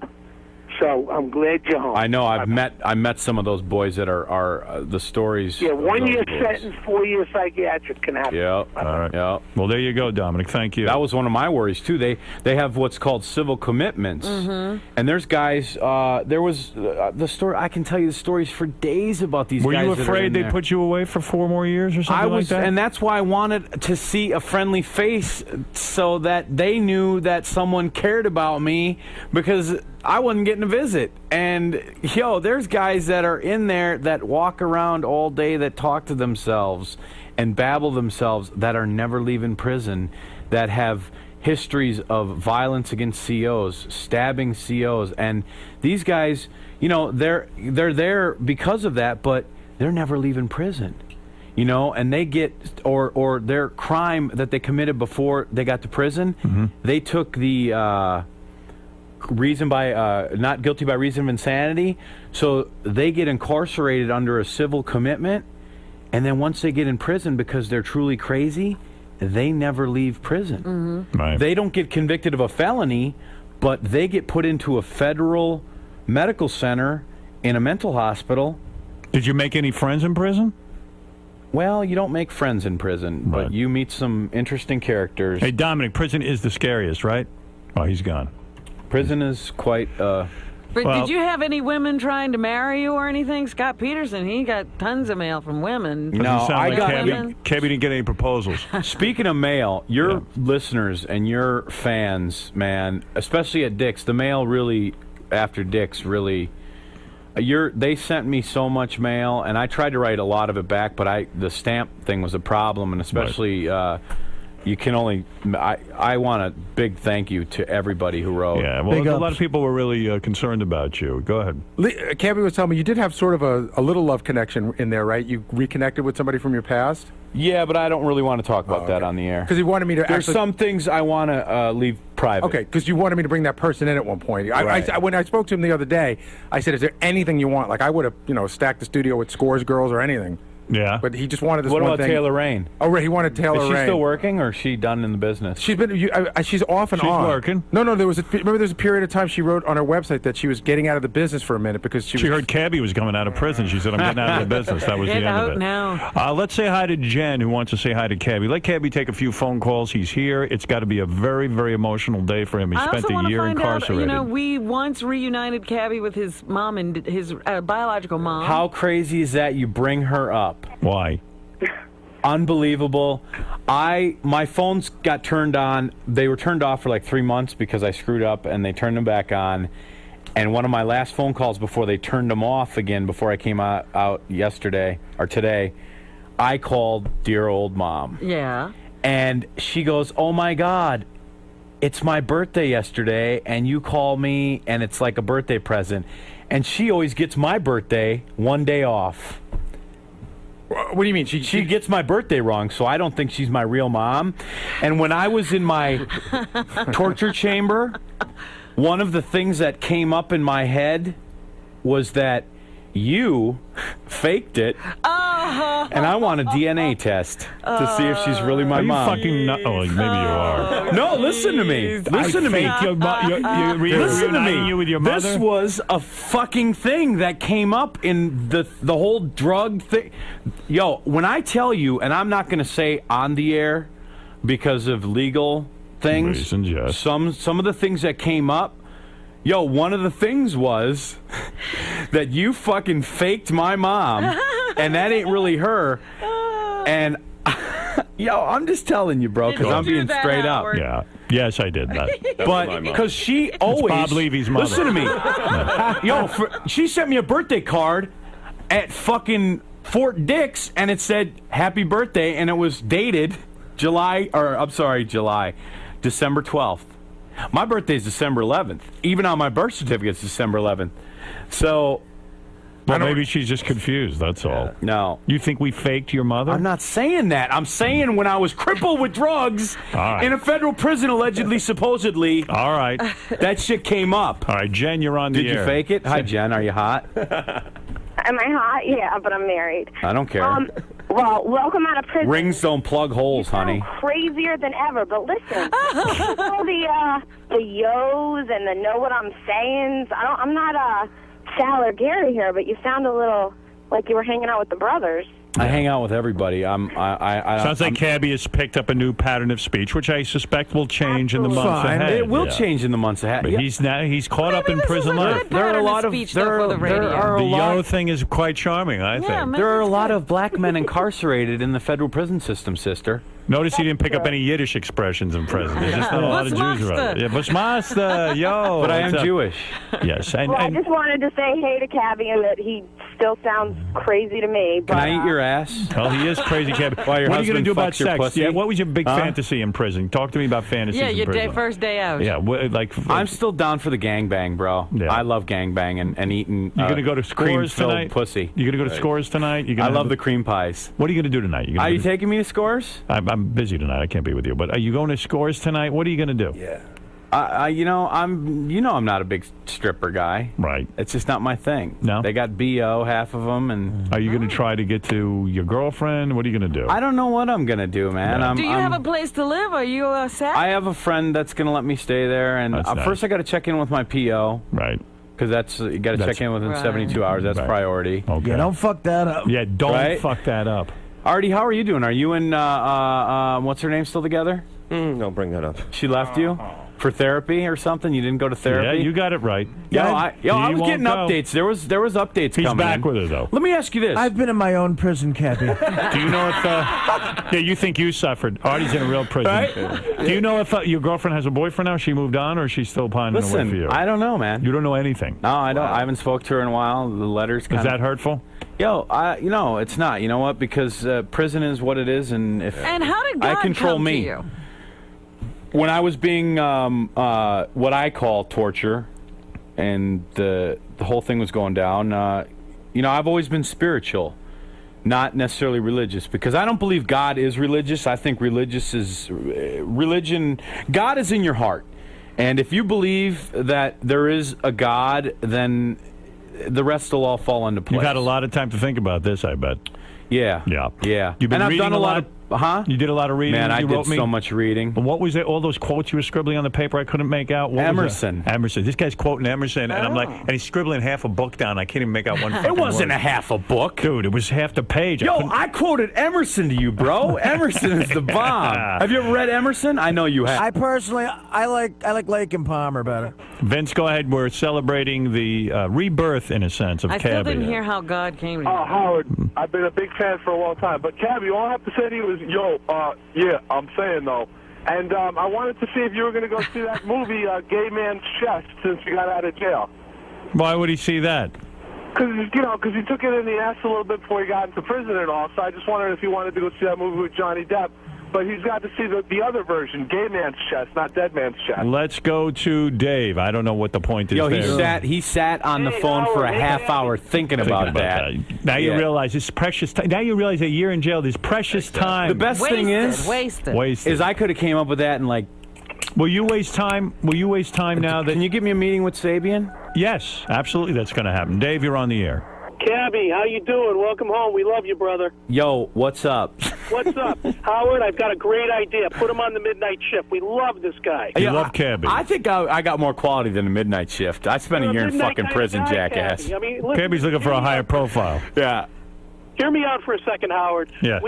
Speaker 7: So I'm glad you're home.
Speaker 1: I know. I met some of those boys that are the stories.
Speaker 7: Yeah,
Speaker 1: of
Speaker 7: 1 year
Speaker 1: those boys.
Speaker 7: sentence, 4 year psychiatric can happen.
Speaker 1: Yeah.
Speaker 3: All right.
Speaker 1: Yeah.
Speaker 3: Well, there you go, Dominic. Thank you.
Speaker 1: That was one of my worries too. They have what's called civil commitments, and there's guys. There was the story. I can tell you the stories for days about these.
Speaker 3: Were
Speaker 1: guys
Speaker 3: you
Speaker 1: that are
Speaker 3: afraid
Speaker 1: in
Speaker 3: they'd
Speaker 1: there.
Speaker 3: put you away for 4 more years or something
Speaker 1: I was,
Speaker 3: like that?
Speaker 1: and that's why I wanted to see a friendly face, so that they knew that someone cared about me, because I wasn't getting a visit. And, there's guys that are in there that walk around all day, that talk to themselves and babble themselves, that are never leaving prison, that have histories of violence against COs, stabbing COs. And these guys, they're there because of that, but they're never leaving prison. And they get, or their crime that they committed before they got to prison, they took the reason by, not guilty by reason of insanity, so they get incarcerated under a civil commitment, and then once they get in prison because they're truly crazy, they never leave prison.
Speaker 3: Right.
Speaker 1: They don't get convicted of a felony, but they get put into a federal medical center in a mental hospital.
Speaker 3: Did you make any friends in prison?
Speaker 1: Well, you don't make friends in prison,
Speaker 3: Right.
Speaker 1: but you meet some interesting characters.
Speaker 3: Hey, Dominic, prison is the scariest, right? Oh, he's gone.
Speaker 1: Prison is quite...
Speaker 5: But
Speaker 3: Well-
Speaker 5: did you have any women trying to marry you or anything? Scott Peterson, he got tons of mail from women.
Speaker 3: Doesn't
Speaker 1: No,
Speaker 3: sound
Speaker 1: I
Speaker 3: like
Speaker 1: got-
Speaker 3: Cabbie didn't get any proposals.
Speaker 1: Speaking of mail, your
Speaker 3: Yeah.
Speaker 1: listeners and your fans, man, especially at Dick's, the mail really, after Dick's, really... They sent me so much mail, and I tried to write a lot of it back, but the stamp thing was a problem, and especially you can only. I want a big thank you to everybody who wrote.
Speaker 3: Yeah, well,
Speaker 6: Big
Speaker 3: a lot
Speaker 6: ups.
Speaker 3: of people were really concerned about you. Go ahead.
Speaker 4: Cabbie was telling me you did have sort of a little love connection in there, right? You reconnected with somebody from your past?
Speaker 1: Yeah, but I don't really want to talk about that on the air.
Speaker 4: Because he wanted me to
Speaker 1: There's
Speaker 4: actually...
Speaker 1: some things I want to leave private.
Speaker 4: Okay, because you wanted me to bring that person in at one point.
Speaker 1: Right.
Speaker 4: When I spoke to him the other day, I said, is there anything you want? Like, I would have, stacked the studio with Scores girls or anything.
Speaker 3: Yeah.
Speaker 4: But he just wanted this
Speaker 1: What
Speaker 4: one
Speaker 1: about
Speaker 4: thing.
Speaker 1: Taylor Rain?
Speaker 4: Oh, right, he wanted Taylor
Speaker 1: Is she
Speaker 4: Rain.
Speaker 1: still working, or is she done in the business?
Speaker 4: She's been. She's off and
Speaker 3: She's
Speaker 4: on.
Speaker 3: working.
Speaker 4: No. Remember, there's a period of time she wrote on her website that she was getting out of the business for a minute because she
Speaker 3: heard Cabbie was coming out of prison. She said, I'm getting out of the business. That was
Speaker 5: Get
Speaker 3: the end
Speaker 5: out
Speaker 3: of it.
Speaker 5: now.
Speaker 3: Let's say hi to Jen, who wants to say hi to Cabbie. Let Cabbie take a few phone calls. He's here. It's got to be a very, very emotional day for him. He
Speaker 5: I
Speaker 3: spent
Speaker 5: also
Speaker 3: a
Speaker 5: want to
Speaker 3: year
Speaker 5: find
Speaker 3: incarcerated.
Speaker 5: out, we once reunited Cabbie with his mom and his biological mom.
Speaker 1: How crazy is that? You bring her up.
Speaker 3: Why?
Speaker 1: Unbelievable. My phones got turned on. They were turned off for like 3 months because I screwed up, and they turned them back on. And one of my last phone calls before they turned them off again, before I came out yesterday or today, I called dear old mom.
Speaker 5: Yeah.
Speaker 1: And she goes, oh my God, it's my birthday yesterday, and you call me, and it's like a birthday present. And she always gets my birthday one day off.
Speaker 4: What do you mean?
Speaker 1: She gets my birthday wrong, so I don't think she's my real mom. And when I was in my torture chamber, one of the things that came up in my head was that you faked it, and I want a DNA test to see if she's really my
Speaker 3: Are you
Speaker 1: mom.
Speaker 3: fucking nuts? Oh, maybe you are.
Speaker 1: No, listen to me. Listen to me. Listen to me.
Speaker 3: You with your mother?
Speaker 1: This was a fucking thing that came up in the whole drug thing. Yo, when I tell you, and I'm not going to say on the air because of legal things,
Speaker 3: Reasons, yes.
Speaker 1: some of the things that came up. Yo, one of the things was that you fucking faked my mom, and that ain't really her. And yo, I'm just telling you, bro, because
Speaker 5: Did you
Speaker 1: I'm
Speaker 5: do
Speaker 1: being
Speaker 5: that,
Speaker 1: straight up.
Speaker 5: Howard?
Speaker 3: Yeah. Yes, I did that.
Speaker 1: But because she always
Speaker 3: Bob Levy's mother.
Speaker 1: Listen to me. Yo, she sent me a birthday card at fucking Fort Dix, and it said happy birthday, and it was dated December 12th. My birthday is December 11th. Even on my birth certificate, it's December 11th. So,
Speaker 3: Well, maybe she's just confused. That's all.
Speaker 1: no.
Speaker 3: You think we faked your mother?
Speaker 1: I'm not saying that. I'm saying when I was crippled with drugs
Speaker 3: All right.
Speaker 1: in a federal prison, allegedly, supposedly,
Speaker 3: All right.
Speaker 1: that shit came up.
Speaker 3: All right, Jen, you're on the
Speaker 1: Did
Speaker 3: air.
Speaker 1: you fake it? Hi, Jen. Are you hot?
Speaker 8: Am I hot? Yeah, but I'm married.
Speaker 1: I don't care.
Speaker 8: Well, welcome out of prison.
Speaker 1: Rings don't plug holes, honey.
Speaker 8: Crazier than ever, but listen, all the yo's and the know what I'm sayings. I'm not Sal or Gary here, but you sound a little like you were hanging out with the brothers.
Speaker 1: I hang out with everybody.
Speaker 3: Sounds like Cabbie has picked up a new pattern of speech, which I suspect will change in the months
Speaker 6: Fine.
Speaker 3: ahead.
Speaker 1: It will
Speaker 3: Yeah.
Speaker 1: change in the months ahead.
Speaker 3: But
Speaker 1: Yeah.
Speaker 3: he's caught up in
Speaker 5: Maybe this
Speaker 3: prison
Speaker 5: is a
Speaker 3: life.
Speaker 5: good
Speaker 1: There are a
Speaker 5: pattern
Speaker 1: lot of
Speaker 5: speech,
Speaker 1: there
Speaker 5: though,
Speaker 1: are,
Speaker 5: for the
Speaker 1: there
Speaker 5: radio.
Speaker 1: are a
Speaker 3: The yo
Speaker 1: lot,
Speaker 3: thing is quite charming, I think.
Speaker 5: maybe
Speaker 1: there are a
Speaker 5: it's
Speaker 1: lot
Speaker 5: good.
Speaker 1: of black men incarcerated in the federal prison system, sister.
Speaker 3: Notice he didn't pick up any Yiddish expressions in prison. There's just not a lot of Jews around. Yeah, Bushmaster, yo.
Speaker 1: But I am
Speaker 3: what's up?
Speaker 1: Jewish.
Speaker 3: Yes.
Speaker 8: Well, I just wanted to say hey to Cabbie and that he still sounds crazy to me.
Speaker 1: Can
Speaker 8: But,
Speaker 1: I eat your ass?
Speaker 3: Well, he is crazy, Cabbie.
Speaker 1: Why, your
Speaker 3: What are you going to
Speaker 1: husband
Speaker 3: do about
Speaker 1: fucks your
Speaker 3: sex?
Speaker 1: pussy?
Speaker 3: Yeah, what was your big
Speaker 1: Huh?
Speaker 3: fantasy in prison? Talk to me about fantasies
Speaker 5: Yeah,
Speaker 3: in
Speaker 5: your
Speaker 3: prison.
Speaker 5: first day out.
Speaker 3: Yeah, like
Speaker 1: I'm still down for the gangbang, bro.
Speaker 3: Yeah.
Speaker 1: I love gangbang and eating.
Speaker 3: You're going to go to Scores
Speaker 1: cream-filled
Speaker 3: tonight?
Speaker 1: pussy.
Speaker 3: You're going to go to Scores tonight?
Speaker 1: I love the cream pies.
Speaker 3: What are you going to do tonight?
Speaker 1: Are you taking me to Scores?
Speaker 3: I'm busy tonight. I can't be with you. But are you going to Scores tonight? What are you going to do?
Speaker 1: Yeah. I'm not a big stripper guy.
Speaker 3: Right.
Speaker 1: It's just not my thing.
Speaker 3: No?
Speaker 1: They got BO, half of them, and
Speaker 3: Are you going to try to get to your girlfriend? What are you going to do?
Speaker 1: I don't know what I'm gonna do, man.
Speaker 3: Yeah.
Speaker 1: I'm,
Speaker 5: Do you have a place to live? Are you set?
Speaker 1: I have a friend that's gonna let me stay there, and
Speaker 3: That's
Speaker 1: first
Speaker 3: nice.
Speaker 1: I got to check in with my PO
Speaker 3: Right.
Speaker 1: because that's you got to
Speaker 3: That's-
Speaker 1: check in within
Speaker 5: Right.
Speaker 1: 72 hours. That's
Speaker 3: Right.
Speaker 1: priority.
Speaker 3: Okay.
Speaker 6: Yeah, don't fuck that up.
Speaker 3: Yeah, don't
Speaker 1: Right?
Speaker 3: fuck that up.
Speaker 1: Artie, how are you doing? Are you and what's her name still together?
Speaker 9: Don't bring that up.
Speaker 1: She left you for therapy or something. You didn't go to therapy.
Speaker 3: Yeah, you got it right.
Speaker 1: I
Speaker 3: He
Speaker 1: was
Speaker 3: won't
Speaker 1: getting
Speaker 3: go.
Speaker 1: updates. There was updates
Speaker 3: He's
Speaker 1: coming.
Speaker 3: back
Speaker 1: in.
Speaker 3: with her, though.
Speaker 1: Let me ask you this.
Speaker 6: I've been in my own prison, Cappy.
Speaker 3: Do you know if... yeah, you think you suffered. Artie's in a real prison.
Speaker 1: Right?
Speaker 3: Do you know if your girlfriend has a boyfriend now? She moved on, or is she still pining away for
Speaker 1: Listen,
Speaker 3: you?
Speaker 1: I don't know, man.
Speaker 3: You don't know anything.
Speaker 1: No, I don't. I haven't spoke to her in a while. The letters
Speaker 3: Is
Speaker 1: kind
Speaker 3: that hurtful?
Speaker 1: it's not. You know what? Because prison is what it is, and if
Speaker 5: and how did God
Speaker 1: I control
Speaker 5: come
Speaker 1: me.
Speaker 5: to you?
Speaker 1: When I was being what I call torture, and the whole thing was going down, I've always been spiritual, not necessarily religious, because I don't believe God is religious. I think religion. God is in your heart, and if you believe that there is a God, then the rest will all fall into place.
Speaker 3: You've had a lot of time to think about this, I bet.
Speaker 1: Yeah.
Speaker 3: Yeah.
Speaker 1: Yeah.
Speaker 3: You've been
Speaker 1: and I've
Speaker 3: reading
Speaker 1: done a lot of.
Speaker 3: You did a lot of reading.
Speaker 1: Man, I
Speaker 3: you
Speaker 1: did
Speaker 3: wrote me.
Speaker 1: so much reading.
Speaker 3: And what was it? All those quotes you were scribbling on the paper I couldn't make out? What was
Speaker 1: Emerson.
Speaker 3: that? Emerson. This guy's quoting Emerson, and I'm like, and he's scribbling half a book down. I can't even make out one fucking
Speaker 1: It wasn't
Speaker 3: word.
Speaker 1: a half a book.
Speaker 3: Dude, it was half the page.
Speaker 1: Yo,
Speaker 3: couldn't-
Speaker 1: I quoted Emerson to you, bro. Emerson is the bomb. Have you ever read Emerson? I know you have.
Speaker 6: I personally, I like Lake and Palmer better.
Speaker 3: Vince, go ahead. We're celebrating the rebirth, in a sense, of
Speaker 5: I still
Speaker 3: Cabbie.
Speaker 5: didn't hear how God came to you.
Speaker 10: Oh, Howard, I've been a big fan for a long time. But, Cabbie, all I have to say to you is, yeah, I'm saying, though. And I wanted to see if you were going to go see that movie, Gay Man's Chest, since you got out of jail.
Speaker 3: Why would he see that?
Speaker 10: Because he took it in the ass a little bit before he got into prison and all. So I just wondered if he wanted to go see that movie with Johnny Depp. But he's got to see the other version, Gay Man's Chest, not Dead Man's Chest.
Speaker 3: Let's go to Dave. I don't know what the point is
Speaker 1: Yo,
Speaker 3: there.
Speaker 1: he sat on the phone for a half hour thinking about that.
Speaker 3: Now you
Speaker 1: Yeah.
Speaker 3: realize it's precious time. Now you realize a year in jail, there's precious time.
Speaker 1: The best thing is,
Speaker 5: wasted.
Speaker 1: is I could have came up with that in like.
Speaker 3: Will you waste time? Will you waste time now that?
Speaker 1: Can you give me a meeting with Sabian?
Speaker 3: Yes, absolutely. That's going to happen. Dave, you're on the air.
Speaker 11: Cabbie, how you doing? Welcome home. We love you, brother.
Speaker 1: Yo, what's up?
Speaker 11: What's up? Howard, I've got a great idea. Put him on the midnight shift. We love this guy.
Speaker 3: You love Cabbie.
Speaker 1: I think I got more quality than a midnight shift. I spent a year in
Speaker 11: Midnight
Speaker 1: fucking
Speaker 11: kind
Speaker 1: prison,
Speaker 11: of guy,
Speaker 1: jackass.
Speaker 11: Cabbie. I mean, listen,
Speaker 3: Cabbie's looking for a higher profile.
Speaker 1: Yeah.
Speaker 11: Hear me out for a second, Howard.
Speaker 3: Yeah.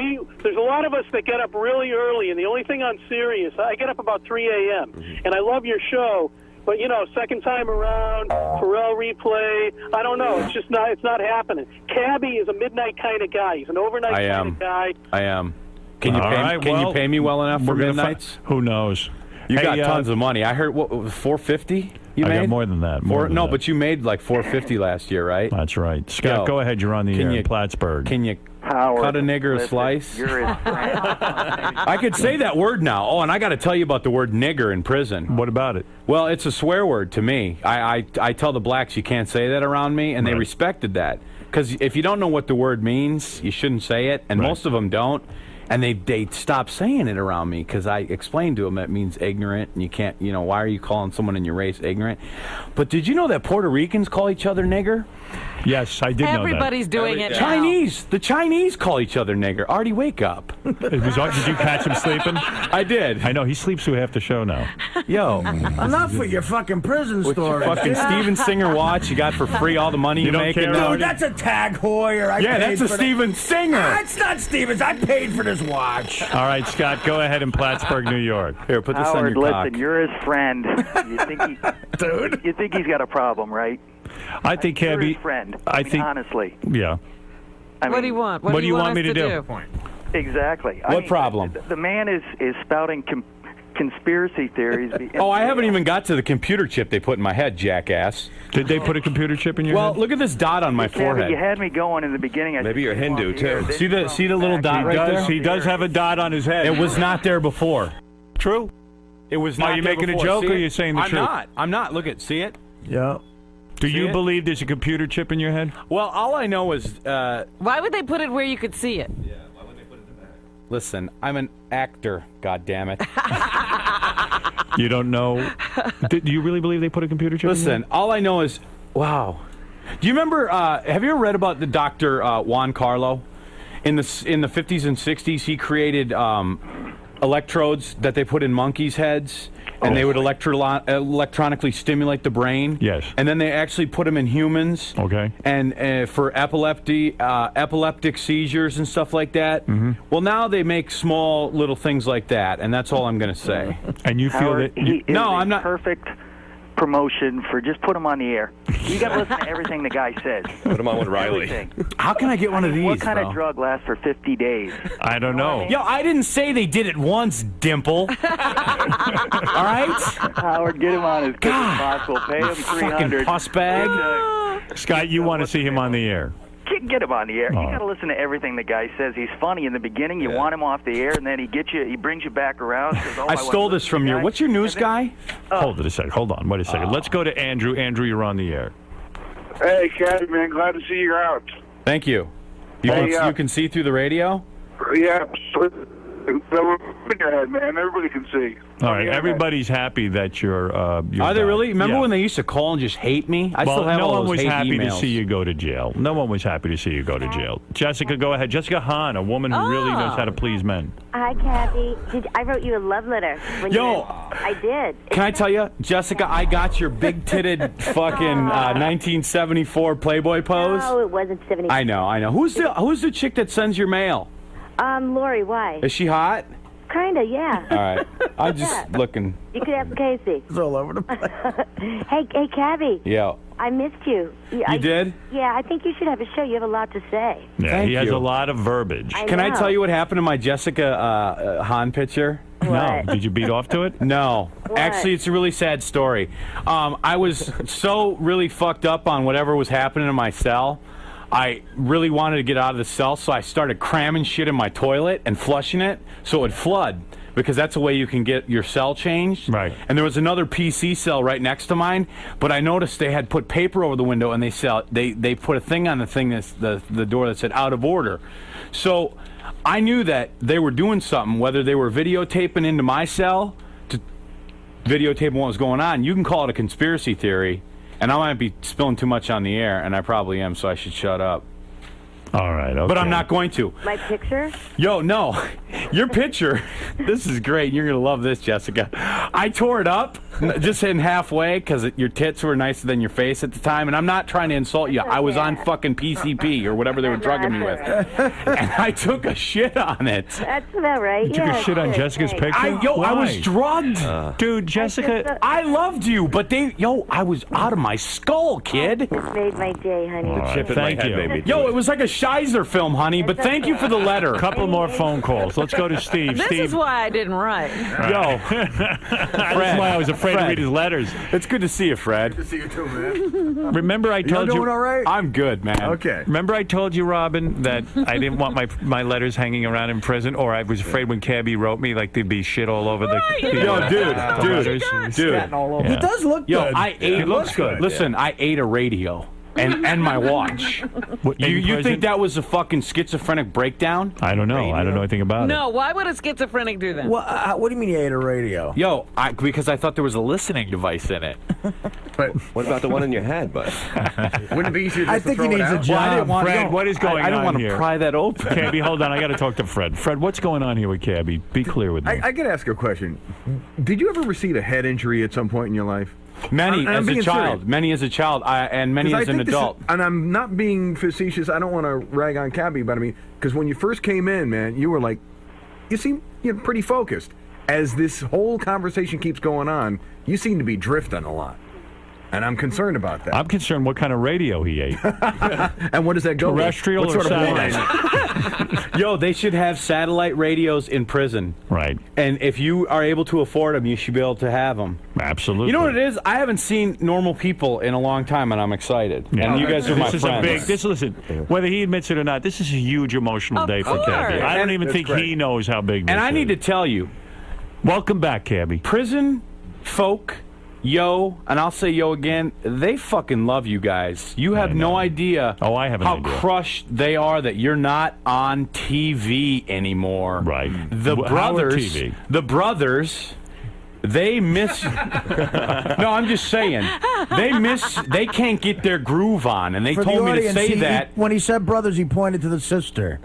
Speaker 11: There's a lot of us that get up really early, and the only thing on Sirius, I get up about 3 a.m., and I love your show. But, second time around, Pharrell replay, I don't know. It's just not happening. Cabbie is a midnight kind of guy. He's an overnight kind of guy.
Speaker 1: I am. Can you
Speaker 3: All
Speaker 1: pay?
Speaker 3: right,
Speaker 1: Can
Speaker 3: well,
Speaker 1: you pay me well enough for
Speaker 3: we're gonna
Speaker 1: midnights?
Speaker 3: Who knows?
Speaker 1: You
Speaker 3: Hey,
Speaker 1: got tons of money. I heard what was $450. You
Speaker 3: I
Speaker 1: made
Speaker 3: got more than that.
Speaker 1: But you made like $450 last year, right?
Speaker 3: That's right. Scott,
Speaker 1: Yo,
Speaker 3: go ahead. You're on the air in Plattsburgh.
Speaker 1: Can you
Speaker 2: Howard,
Speaker 1: cut a nigger a
Speaker 2: listen,
Speaker 1: slice?
Speaker 2: You're his friend.
Speaker 1: I could say that word now. Oh, and I got to tell you about the word nigger in prison.
Speaker 3: What about it?
Speaker 1: Well, it's a swear word to me. I tell the blacks you can't say that around me, and they respected that. Because if you don't know what the word means, you shouldn't say it, and most of them don't. And they stopped saying it around me because I explained to them that it means ignorant, and you can't, why are you calling someone in your race ignorant? But did you know that Puerto Ricans call each other nigger?
Speaker 3: Yes, I did know that.
Speaker 5: Everybody's doing it now.
Speaker 1: Chinese. The Chinese call each other nigger. Artie, wake up.
Speaker 3: Did you catch him sleeping?
Speaker 1: I did.
Speaker 3: I know. He sleeps through half the show now.
Speaker 1: Yo.
Speaker 6: Enough with your fucking prison
Speaker 1: With
Speaker 6: story.
Speaker 1: your fucking Steven Singer watch you got for free, all the money you
Speaker 3: don't
Speaker 1: make.
Speaker 3: care,
Speaker 6: Dude, that's a Tag Heuer.
Speaker 1: Yeah, that's a
Speaker 6: for
Speaker 1: Steven Singer.
Speaker 6: That's not Stevens. I paid for this watch.
Speaker 3: All right, Scott, go ahead in Plattsburgh, New York.
Speaker 1: Here, put this
Speaker 12: Howard,
Speaker 1: on your
Speaker 12: listen,
Speaker 1: cock.
Speaker 12: you're his friend. You think
Speaker 6: Dude.
Speaker 12: You think he's got a problem, right?
Speaker 3: I think
Speaker 12: You're
Speaker 3: Cabbie.
Speaker 12: his friend.
Speaker 3: I
Speaker 12: mean,
Speaker 3: think
Speaker 12: honestly.
Speaker 3: Yeah.
Speaker 12: I
Speaker 5: What
Speaker 12: mean,
Speaker 5: do you want?
Speaker 3: What do you want
Speaker 5: us
Speaker 3: me to do?
Speaker 12: Exactly.
Speaker 9: What problem?
Speaker 12: The man is spouting conspiracy theories.
Speaker 9: Oh, I haven't even got to the computer chip they put in my head, jackass.
Speaker 3: Did they put a computer chip in your head?
Speaker 9: Well, look at this dot on my forehead.
Speaker 12: You had me going in the beginning.
Speaker 13: Maybe you're Hindu, too.
Speaker 9: See the little dot right there?
Speaker 3: He does have a dot on his head.
Speaker 9: It was not there before.
Speaker 3: True.
Speaker 9: It was not.
Speaker 3: Are you
Speaker 9: there
Speaker 3: making
Speaker 9: before.
Speaker 3: a joke
Speaker 9: See
Speaker 3: or are
Speaker 9: it?
Speaker 3: you saying the truth?
Speaker 9: I'm not. Look at. See it?
Speaker 6: Yeah.
Speaker 3: Do you
Speaker 9: it?
Speaker 3: believe there's a computer chip in your head?
Speaker 9: Well, all I know is.
Speaker 5: Why would they put it where you could see it?
Speaker 13: Yeah, why would they put it in the back?
Speaker 9: Listen, I'm an actor. God damn it.
Speaker 3: You don't know? Do you really believe they put a computer chip in your
Speaker 9: Listen,
Speaker 3: head?
Speaker 9: all I know is. Wow. Do you remember? Have you ever read about the Dr. Juan Carlo? In the 50s and 60s, he created electrodes that they put in monkeys' heads. And they would electronically stimulate the brain.
Speaker 3: Yes.
Speaker 9: And then they actually put them in humans.
Speaker 3: Okay.
Speaker 9: And for epileptic seizures and stuff like that.
Speaker 3: Mm-hmm.
Speaker 9: Well, now they make small little things like that, and that's all I'm going to say.
Speaker 3: And you feel
Speaker 12: Howard,
Speaker 3: that?
Speaker 12: he is
Speaker 9: No,
Speaker 12: a
Speaker 9: I'm not.
Speaker 12: Perfect promotion for just put him on the air. You got to listen to everything the guy says.
Speaker 13: Put him on with Riley.
Speaker 12: Everything.
Speaker 9: How can I get one of these?
Speaker 12: What kind
Speaker 9: bro?
Speaker 12: of drug lasts for 50 days?
Speaker 3: I don't know.
Speaker 9: Yo, I didn't say they did it once, Dimple. All right?
Speaker 12: Howard, get him on as quick as possible. Pay him
Speaker 9: Fucking
Speaker 12: $300.
Speaker 9: puss bag.
Speaker 3: Scott, you want to see him on the air?
Speaker 12: Get him on the air.
Speaker 3: Oh.
Speaker 12: You got to listen to everything the guy says. He's funny in the beginning. You want him off the air, and then he brings you back around. Says,
Speaker 9: I stole this from your. What's your news guy?
Speaker 3: Hold it a second. Hold on. Wait a second. Let's go to Andrew. Andrew, you're on the air.
Speaker 10: Hey, Cabbie, man, glad to see you're out.
Speaker 9: Thank you. You can see through the radio?
Speaker 10: Yeah, in your head, man. Everybody can see.
Speaker 3: All right. Everybody's happy that you're
Speaker 9: Are they
Speaker 3: back.
Speaker 9: really? Remember
Speaker 3: Yeah.
Speaker 9: when they used to call and just hate me? I
Speaker 3: Well,
Speaker 9: still have
Speaker 3: no
Speaker 9: all
Speaker 3: one
Speaker 9: those
Speaker 3: was
Speaker 9: hate
Speaker 3: happy
Speaker 9: emails.
Speaker 3: to see you go to jail. No one was happy to see you go to jail. Jessica, go ahead. Jessica Hahn, a woman who really knows how to please men.
Speaker 14: Hi, Cabbie. I wrote you a love letter. I did.
Speaker 9: Can I tell you, Jessica, I got your big-titted fucking 1974 Playboy pose.
Speaker 14: No, it wasn't 70.
Speaker 9: I know. Who's the chick that sends your mail?
Speaker 14: Lori, why?
Speaker 9: Is she hot?
Speaker 14: Kinda, yeah.
Speaker 9: All right. I'm just looking.
Speaker 14: You could ask Casey.
Speaker 6: It's all over the place.
Speaker 14: Hey, Cabbie.
Speaker 9: Yeah.
Speaker 14: I missed you.
Speaker 9: You did?
Speaker 14: Yeah, I think you should have a show. You have a lot to say.
Speaker 3: Yeah,
Speaker 9: Thank
Speaker 3: he has
Speaker 9: you.
Speaker 3: a lot of verbiage.
Speaker 9: Can I tell you what happened to my Jessica Hahn picture?
Speaker 3: No. Did you beat off to it?
Speaker 9: No.
Speaker 14: What?
Speaker 9: Actually, it's a really sad story. I was so really fucked up on whatever was happening in my cell. I really wanted to get out of the cell, so I started cramming shit in my toilet and flushing it so it would flood, because that's the way you can get your cell changed.
Speaker 3: Right.
Speaker 9: And there was another PC cell right next to mine, but I noticed they had put paper over the window, and they put a thing on the thing that's the door that said out of order. So I knew that they were doing something, whether they were videotaping into my cell to videotaping what was going on. You can call it a conspiracy theory. And I might be spilling too much on the air, and I probably am, so I should shut up.
Speaker 3: All right, okay.
Speaker 9: But I'm not going to.
Speaker 14: My picture?
Speaker 9: Yo, no. Your picture, this is great. You're going to love this, Jessica. I tore it up, just in halfway, because your tits were nicer than your face at the time. And I'm not trying to insult you. I was on fucking PCP, or whatever they were drugging me with. And I took a shit on it.
Speaker 14: That's about right.
Speaker 3: You took a shit on Jessica's picture?
Speaker 9: I was
Speaker 3: Why?
Speaker 9: drugged.
Speaker 3: Dude, Jessica.
Speaker 9: I loved you, but I was out of my skull, kid.
Speaker 14: It made my day, honey.
Speaker 3: All right,
Speaker 13: chip in my
Speaker 3: thank
Speaker 13: head
Speaker 3: you.
Speaker 13: made me do
Speaker 9: Yo,
Speaker 13: it.
Speaker 9: it was like a Shizer film, honey, but thank you for the letter.
Speaker 3: Couple more phone calls. Let's go to Steve.
Speaker 5: This
Speaker 3: Steve.
Speaker 5: is why I didn't write.
Speaker 9: Yo,
Speaker 3: That's why I was afraid to read his letters.
Speaker 9: it's good to see you, Fred.
Speaker 2: Good to see you too, man.
Speaker 3: Remember I told you.
Speaker 2: doing all right?
Speaker 9: I'm good, man.
Speaker 2: Okay.
Speaker 3: Remember I told you, Robin, that I didn't want my letters hanging around in prison, or I was afraid when Cabbie wrote me, like there'd be shit all over the.
Speaker 9: Yo, dude.
Speaker 6: He does look
Speaker 3: Yo,
Speaker 6: good.
Speaker 9: I ate.
Speaker 3: It looks good.
Speaker 9: Listen, I ate a radio and my watch. You think that was a fucking schizophrenic breakdown?
Speaker 3: I don't know. I don't know anything about it.
Speaker 5: No, why would a schizophrenic do that?
Speaker 6: What do you mean you ate a radio?
Speaker 9: Yo, because I thought there was a listening device in it.
Speaker 13: But what about the one in your head, bud?
Speaker 2: Wouldn't it be easier just
Speaker 6: I
Speaker 2: to
Speaker 6: think
Speaker 2: throw
Speaker 6: he
Speaker 2: it
Speaker 6: needs a
Speaker 2: out?
Speaker 6: job.
Speaker 3: Fred, what is going on
Speaker 9: I don't want
Speaker 3: here?
Speaker 9: to pry that open.
Speaker 3: Cabbie, hold on. I got to talk to Fred. Fred, what's going on here with Cabbie? Be clear with me.
Speaker 15: I got to ask a question. Did you ever receive a head injury at some point in your life?
Speaker 9: Many
Speaker 15: I'm
Speaker 9: as a
Speaker 15: being
Speaker 9: child.
Speaker 15: serious.
Speaker 9: Many as a child, and many
Speaker 15: 'Cause
Speaker 9: as
Speaker 15: I
Speaker 9: an
Speaker 15: think this is-
Speaker 9: adult.
Speaker 15: and I'm not being facetious. I don't want to rag on Cabbie, but I mean, because when you first came in, man, you were like, you seem pretty focused. As this whole conversation keeps going on, you seem to be drifting a lot. And I'm concerned about that.
Speaker 3: I'm concerned what kind of radio he ate.
Speaker 15: And what does that go with?
Speaker 3: Terrestrial
Speaker 15: What
Speaker 3: or
Speaker 15: sort of
Speaker 3: satellite?
Speaker 15: wine?
Speaker 9: Yo, they should have satellite radios in prison.
Speaker 3: Right.
Speaker 9: And if you are able to afford them, you should be able to have them.
Speaker 3: Absolutely.
Speaker 9: You know what it is? I haven't seen normal people in a long time, and I'm excited. And you guys are my
Speaker 3: This is
Speaker 9: friends.
Speaker 3: listen, whether he admits it or not, this is a huge emotional day for Cabbie. I don't even think he knows how big this is.
Speaker 9: And I need to tell you.
Speaker 3: Welcome back, Cabbie.
Speaker 9: Prison folk, yo, and I'll say yo again, they fucking love you guys. You have no idea
Speaker 3: I have an
Speaker 9: how
Speaker 3: idea.
Speaker 9: crushed they are that you're not on TV anymore.
Speaker 3: Right.
Speaker 9: The
Speaker 3: Howard
Speaker 9: brothers,
Speaker 3: TV.
Speaker 9: the brothers, they miss. No, I'm just saying. They can't get their groove on, and they
Speaker 6: For
Speaker 9: told
Speaker 6: the
Speaker 9: me to
Speaker 6: audience,
Speaker 9: say
Speaker 6: he-
Speaker 9: that.
Speaker 6: when he said brothers, he pointed to the sister.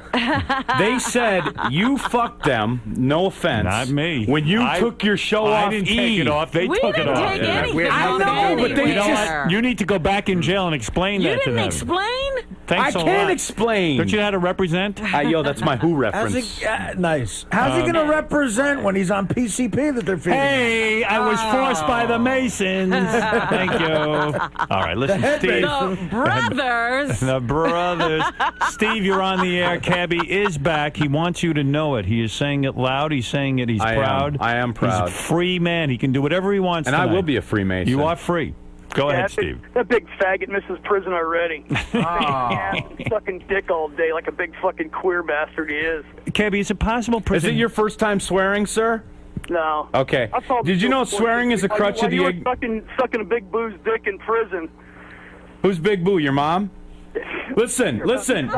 Speaker 9: They said you fucked them. No offense.
Speaker 3: Not me.
Speaker 9: When you
Speaker 3: I-
Speaker 9: took your show
Speaker 3: I
Speaker 9: off,
Speaker 3: didn't
Speaker 9: E.
Speaker 3: take it off. They
Speaker 5: We
Speaker 3: took it
Speaker 5: didn't
Speaker 3: off.
Speaker 5: take anything
Speaker 9: I
Speaker 5: off
Speaker 9: know, but they
Speaker 3: You know
Speaker 5: anywhere.
Speaker 3: what? You need to go back in jail and explain
Speaker 5: You
Speaker 3: that to
Speaker 5: didn't
Speaker 3: them.
Speaker 5: explain?
Speaker 3: Thanks
Speaker 9: I
Speaker 3: a
Speaker 9: can't
Speaker 3: lot.
Speaker 9: explain.
Speaker 3: Don't you know how to represent?
Speaker 9: Yo, that's my Who
Speaker 6: How's
Speaker 9: reference.
Speaker 6: he, nice. How's he going to represent when he's on PCP that they're feeding?
Speaker 3: Hey, I was forced by the Masons. Thank you. All right, listen, Steve.
Speaker 5: The brothers.
Speaker 3: The brothers. Steve, you're on the air. Cabbie is back. He wants you to know it. He is saying it loud. He's saying it. He's proud.
Speaker 9: I am proud.
Speaker 3: He's a free man. He can do whatever he wants
Speaker 9: And I
Speaker 3: tonight.
Speaker 9: will be a Freemason.
Speaker 3: You are free. Go ahead, Steve.
Speaker 11: That big faggot misses prison already. Sucking dick all day like a big fucking queer bastard he is.
Speaker 3: Cabbie, is it possible
Speaker 9: Is
Speaker 3: prison...
Speaker 9: it your first time swearing, sir?
Speaker 11: No.
Speaker 9: Okay.
Speaker 11: I saw
Speaker 9: Did you know
Speaker 11: before
Speaker 9: swearing is a
Speaker 11: while
Speaker 9: crutch
Speaker 11: you-
Speaker 9: of the
Speaker 11: while you
Speaker 9: egg?
Speaker 11: were sucking a big boo's dick in prison.
Speaker 9: Who's Big Boo? Your mom? Listen.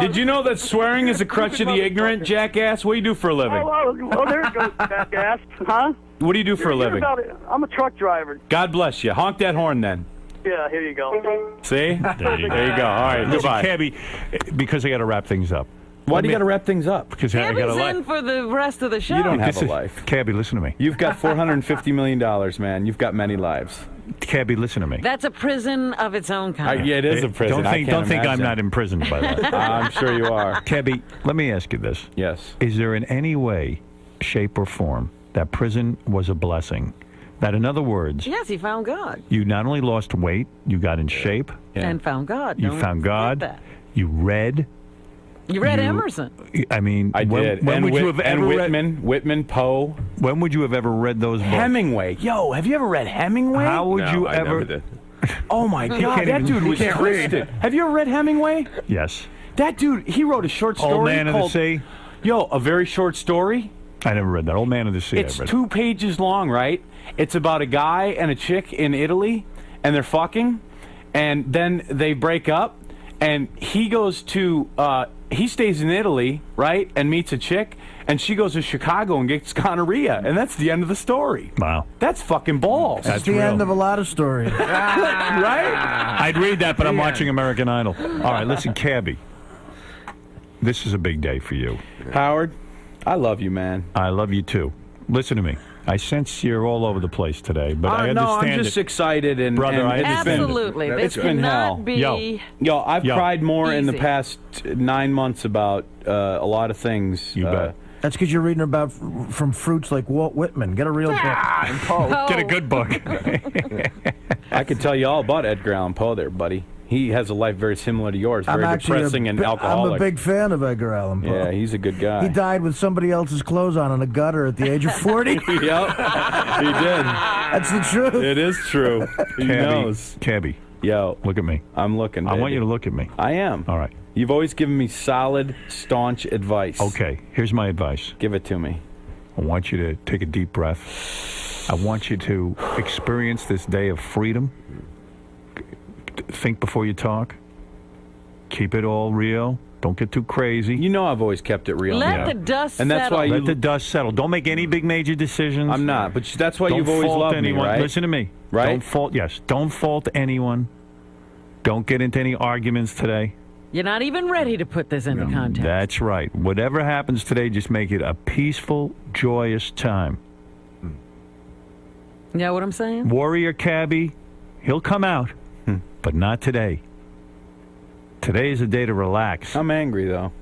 Speaker 9: Did you know that swearing is a crutch of the ignorant, jackass? What do you do for a living?
Speaker 11: Oh, there it goes, jackass. Huh?
Speaker 9: What do you do for a
Speaker 11: Hear
Speaker 9: living?
Speaker 11: about it. I'm a truck driver.
Speaker 9: God bless you. Honk that horn then.
Speaker 11: Yeah, here you go.
Speaker 9: See? There you go. All right,
Speaker 3: Listen,
Speaker 9: goodbye.
Speaker 3: Cabbie, because I got to wrap things up.
Speaker 9: Why do you got to wrap things up?
Speaker 3: Because I got
Speaker 5: Cabbie's
Speaker 3: to life.
Speaker 5: in for the rest of the show.
Speaker 9: You don't have a life.
Speaker 3: Cabbie, listen to me.
Speaker 9: You've got $450 million, man. You've got many lives.
Speaker 3: Cabbie, listen to me.
Speaker 5: That's a prison of its own kind.
Speaker 9: Yeah, it is a prison.
Speaker 3: Don't think I'm not imprisoned by that.
Speaker 9: I'm sure you are.
Speaker 3: Cabbie, let me ask you this.
Speaker 9: Yes.
Speaker 3: Is there in any way, shape, or form that prison was a blessing? That, in other words,
Speaker 5: Yes, he found God.
Speaker 3: you not only lost weight, you got in shape,
Speaker 5: And found God.
Speaker 3: you
Speaker 5: Don't
Speaker 3: found
Speaker 5: forget
Speaker 3: God,
Speaker 5: that.
Speaker 3: you read.
Speaker 5: You read Emerson.
Speaker 3: I mean,
Speaker 9: I did.
Speaker 3: When
Speaker 9: and
Speaker 3: would you have ever
Speaker 9: Whitman, Poe.
Speaker 3: When would you have ever read those books?
Speaker 9: Hemingway. Yo, have you ever read Hemingway?
Speaker 3: How would you
Speaker 13: I
Speaker 3: ever?
Speaker 13: never did.
Speaker 9: Oh my God,
Speaker 3: can't
Speaker 9: that
Speaker 3: even-
Speaker 9: dude
Speaker 3: you
Speaker 9: was
Speaker 3: can't
Speaker 9: twisted. Have you ever read Hemingway?
Speaker 3: Yes.
Speaker 9: That dude, he wrote a short story
Speaker 3: Old Man of the
Speaker 9: called
Speaker 3: Sea.
Speaker 9: Yo, a very short story.
Speaker 3: I never read that. Old Man of the Sea.
Speaker 9: It's
Speaker 3: I read.
Speaker 9: 2 pages long, right? It's about a guy and a chick in Italy, and they're fucking, and then they break up, and he goes to, he stays in Italy, right, and meets a chick, and she goes to Chicago and gets gonorrhea, and that's the end of the story.
Speaker 3: Wow.
Speaker 9: That's fucking balls.
Speaker 6: That's the end of a lot of stories.
Speaker 9: Right?
Speaker 3: I'd read that, but I'm watching American Idol. All right, listen, Cabbie. This is a big day for you.
Speaker 9: Howard, I love you, man.
Speaker 3: I love you too. Listen to me. I sense you're all over the place today, but I understand
Speaker 9: no, I'm just
Speaker 3: it.
Speaker 9: excited and
Speaker 3: Brother,
Speaker 9: and
Speaker 3: I
Speaker 9: it's been-
Speaker 5: Absolutely.
Speaker 9: It's
Speaker 5: This
Speaker 9: been
Speaker 5: cannot
Speaker 9: hell.
Speaker 5: be
Speaker 9: Yo, I've cried more in the
Speaker 5: easy.
Speaker 9: past 9 months about a lot of things.
Speaker 3: You bet.
Speaker 6: That's because you're reading about from fruits like Walt Whitman. Get a real book. And Poe.
Speaker 3: Get a good book.
Speaker 9: I could tell you all about Edgar Allan Poe there, buddy. He has a life very similar to yours, very depressing and alcoholic.
Speaker 6: I'm a big fan of Edgar Allan Poe.
Speaker 9: Yeah, he's a good guy.
Speaker 6: He died with somebody else's clothes on in a gutter at the age of 40.
Speaker 9: Yep, he did.
Speaker 6: That's the truth.
Speaker 9: It is true. He knows.
Speaker 3: Cabbie,
Speaker 9: Yo,
Speaker 3: look at me.
Speaker 9: I'm looking,
Speaker 3: I want
Speaker 9: baby.
Speaker 3: you to look at me.
Speaker 9: I am.
Speaker 3: All right.
Speaker 9: You've always given me solid, staunch advice.
Speaker 3: Okay, here's my advice.
Speaker 9: Give it to me.
Speaker 3: I want you to take a deep breath. I want you to experience this day of freedom. Think before you talk. Keep it all real. Don't get too crazy.
Speaker 9: You know I've always kept it real.
Speaker 5: Let the dust
Speaker 9: And that's
Speaker 5: settle.
Speaker 9: why
Speaker 3: Let the dust settle. Don't make any big major decisions.
Speaker 9: I'm not, but that's why
Speaker 3: Don't
Speaker 9: you've always
Speaker 3: fault
Speaker 9: loved
Speaker 3: anyone.
Speaker 9: me, right?
Speaker 3: Listen to me.
Speaker 9: Right?
Speaker 3: Don't fault. Yes. Don't fault anyone. Don't get into any arguments today.
Speaker 5: You're not even ready to put this into context.
Speaker 3: That's right. Whatever happens today, just make it a peaceful, joyous time.
Speaker 5: You know what I'm saying?
Speaker 3: Warrior Cabbie, he'll come out, but not today. Today is a day to relax.
Speaker 9: I'm angry, though.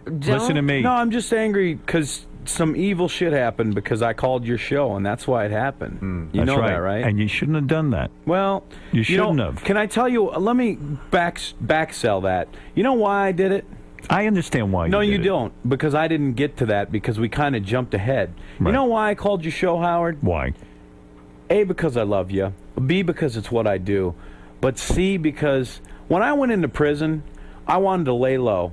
Speaker 3: Listen to me.
Speaker 9: No, I'm just angry because some evil shit happened because I called your show, and that's why it happened. You
Speaker 3: That's
Speaker 9: know that, right?
Speaker 3: And you shouldn't have done that.
Speaker 9: Well,
Speaker 3: You shouldn't
Speaker 9: know,
Speaker 3: have.
Speaker 9: Can I tell you? Let me backsell that. You know why I did it?
Speaker 3: I understand why.
Speaker 9: No,
Speaker 3: you
Speaker 9: you
Speaker 3: did it.
Speaker 9: don't, because I didn't get to that because we kind of jumped ahead. You
Speaker 3: Right.
Speaker 9: know why I called your show, Howard?
Speaker 3: Why?
Speaker 9: A, because I love you. B, because it's what I do. But C, because when I went into prison, I wanted to lay low,